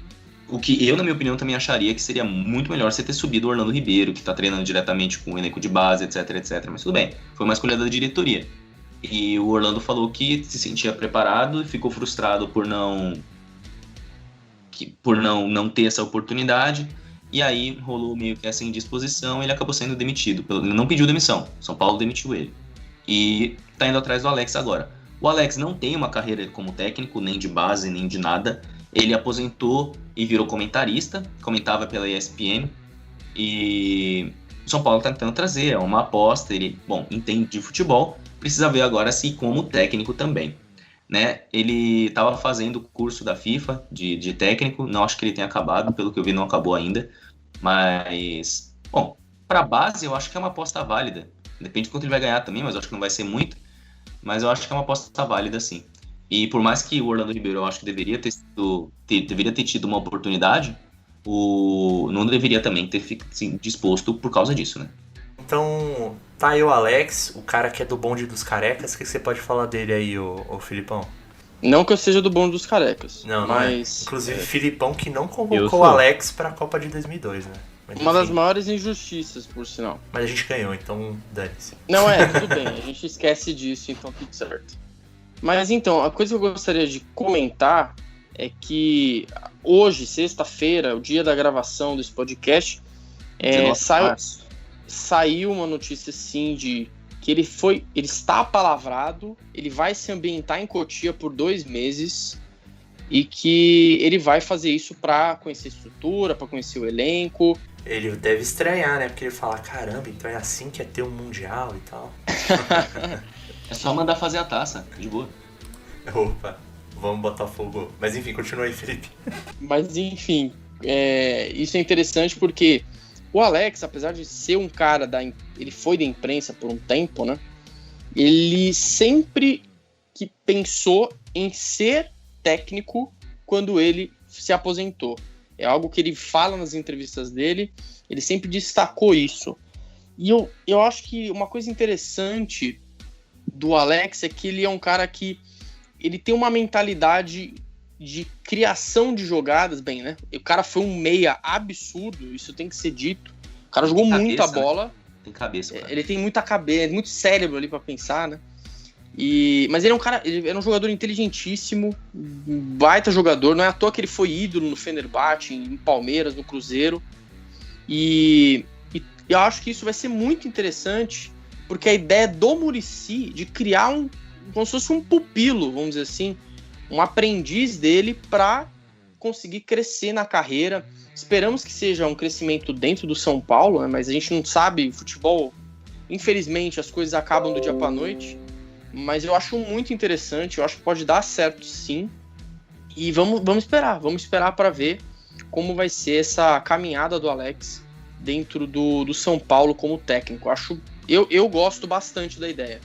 O que eu, na minha opinião, também acharia que seria muito melhor você ter subido o Orlando Ribeiro, que está treinando diretamente com o elenco de base, etc, etc. Mas tudo bem, foi uma escolha da diretoria. E o Orlando falou que se sentia preparado e ficou frustrado por não ter essa oportunidade. E aí rolou meio que essa indisposição e ele acabou sendo demitido. Ele não pediu demissão, São Paulo demitiu ele. E está indo atrás do Alex agora. O Alex não tem uma carreira como técnico, nem de base, nem de nada. Ele aposentou e virou comentarista, comentava pela ESPN, e o São Paulo está tentando trazer, é uma aposta, ele, entende de futebol, precisa ver agora se como técnico também, né? Ele estava fazendo o curso da FIFA de técnico, não acho que ele tenha acabado, pelo que eu vi não acabou ainda, mas, para a base eu acho que é uma aposta válida, depende de quanto ele vai ganhar também, mas eu acho que não vai ser muito, mas eu acho que é uma aposta válida sim. E por mais que o Orlando Ribeiro, eu acho que deveria ter tido uma oportunidade, não deveria também ter se disposto por causa disso, né? Então, tá aí o Alex, o cara que é do bonde dos carecas. O que você pode falar dele aí, ô Filipão? Não que eu seja do bonde dos carecas, Não, mas... é. Inclusive, Filipão que não convocou o Alex pra Copa de 2002, né? Mas, uma das maiores injustiças, por sinal. Mas a gente ganhou, então dane-se. Não, tudo bem, a gente esquece disso, então tudo certo. Mas então, a coisa que eu gostaria de comentar é que hoje, sexta-feira, o dia da gravação desse podcast, saiu uma notícia assim de que ele está apalavrado, ele vai se ambientar em Cotia por 2 meses e que ele vai fazer isso para conhecer a estrutura, para conhecer o elenco. Ele deve estranhar, né? Porque ele fala, caramba, então é assim que é ter um Mundial e tal. É só mandar fazer a taça, de boa. Opa, vamos botar fogo. Mas enfim, continua aí, Felipe. Mas enfim, isso é interessante porque o Alex, apesar de ser um cara ele foi da imprensa por um tempo, né? Ele sempre que pensou em ser técnico quando ele se aposentou. É algo que ele fala nas entrevistas dele, ele sempre destacou isso. E eu acho que uma coisa interessante do Alex é que ele é um cara que ele tem uma mentalidade de criação de jogadas, bem, né? O cara foi um meia absurdo, isso tem que ser dito. O cara jogou muita bola. Né? Tem cabeça, cara. Ele tem muita cabeça, muito cérebro ali pra pensar, né? Mas ele é um cara, ele era um jogador inteligentíssimo, um baita jogador, não é à toa que ele foi ídolo no Fenerbahçe, em Palmeiras, no Cruzeiro. E eu acho que isso vai ser muito interessante, porque a ideia do Muricy de criar como se fosse um pupilo, vamos dizer assim, um aprendiz dele para conseguir crescer na carreira. Esperamos que seja um crescimento dentro do São Paulo, né? Mas a gente não sabe, futebol, infelizmente, as coisas acabam do dia para noite. Mas eu acho muito interessante, eu acho que pode dar certo sim. E vamos esperar para ver como vai ser essa caminhada do Alex dentro do São Paulo como técnico. Eu gosto bastante da ideia.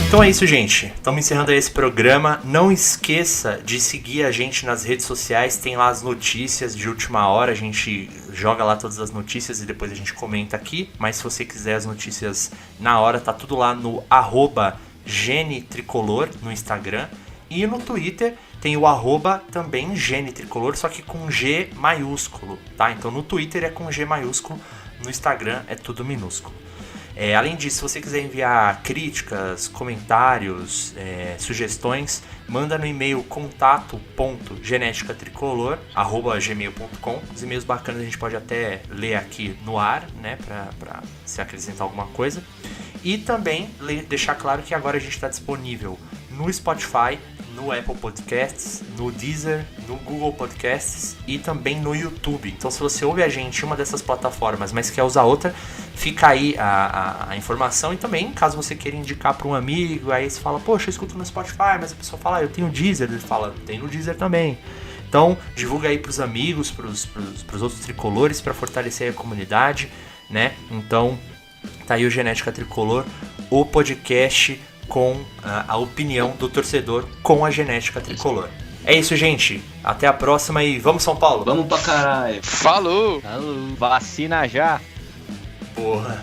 Então é isso, gente. Estamos encerrando aí esse programa. Não esqueça de seguir a gente nas redes sociais. Tem lá as notícias de última hora. A gente joga lá todas as notícias e depois a gente comenta aqui. Mas se você quiser as notícias na hora, tá tudo lá no @genetricolor no Instagram. E no Twitter tem o também genetricolor, só que com G maiúsculo, tá? Então no Twitter é com G maiúsculo, no Instagram é tudo minúsculo. Além disso, se você quiser enviar críticas, comentários, sugestões, manda no e-mail contato.geneticatricolor@gmail.com. Os e-mails bacanas a gente pode até ler aqui no ar, né, pra se acrescentar alguma coisa. E também deixar claro que agora a gente está disponível no Spotify, no Apple Podcasts, no Deezer, no Google Podcasts e também no YouTube. Então, se você ouve a gente em uma dessas plataformas, mas quer usar outra, fica aí a informação. E também, caso você queira indicar para um amigo, aí você fala, poxa, eu escuto no Spotify, mas a pessoa fala, eu tenho Deezer. Ele fala, tem no Deezer também. Então, divulga aí pros amigos, pros outros tricolores, para fortalecer a comunidade, né? Então, tá aí o Genética Tricolor, o podcast com a opinião do torcedor com a genética tricolor. É isso, gente. Até a próxima e vamos, São Paulo! Vamos pra caralho! Falou! Vacina já! Porra!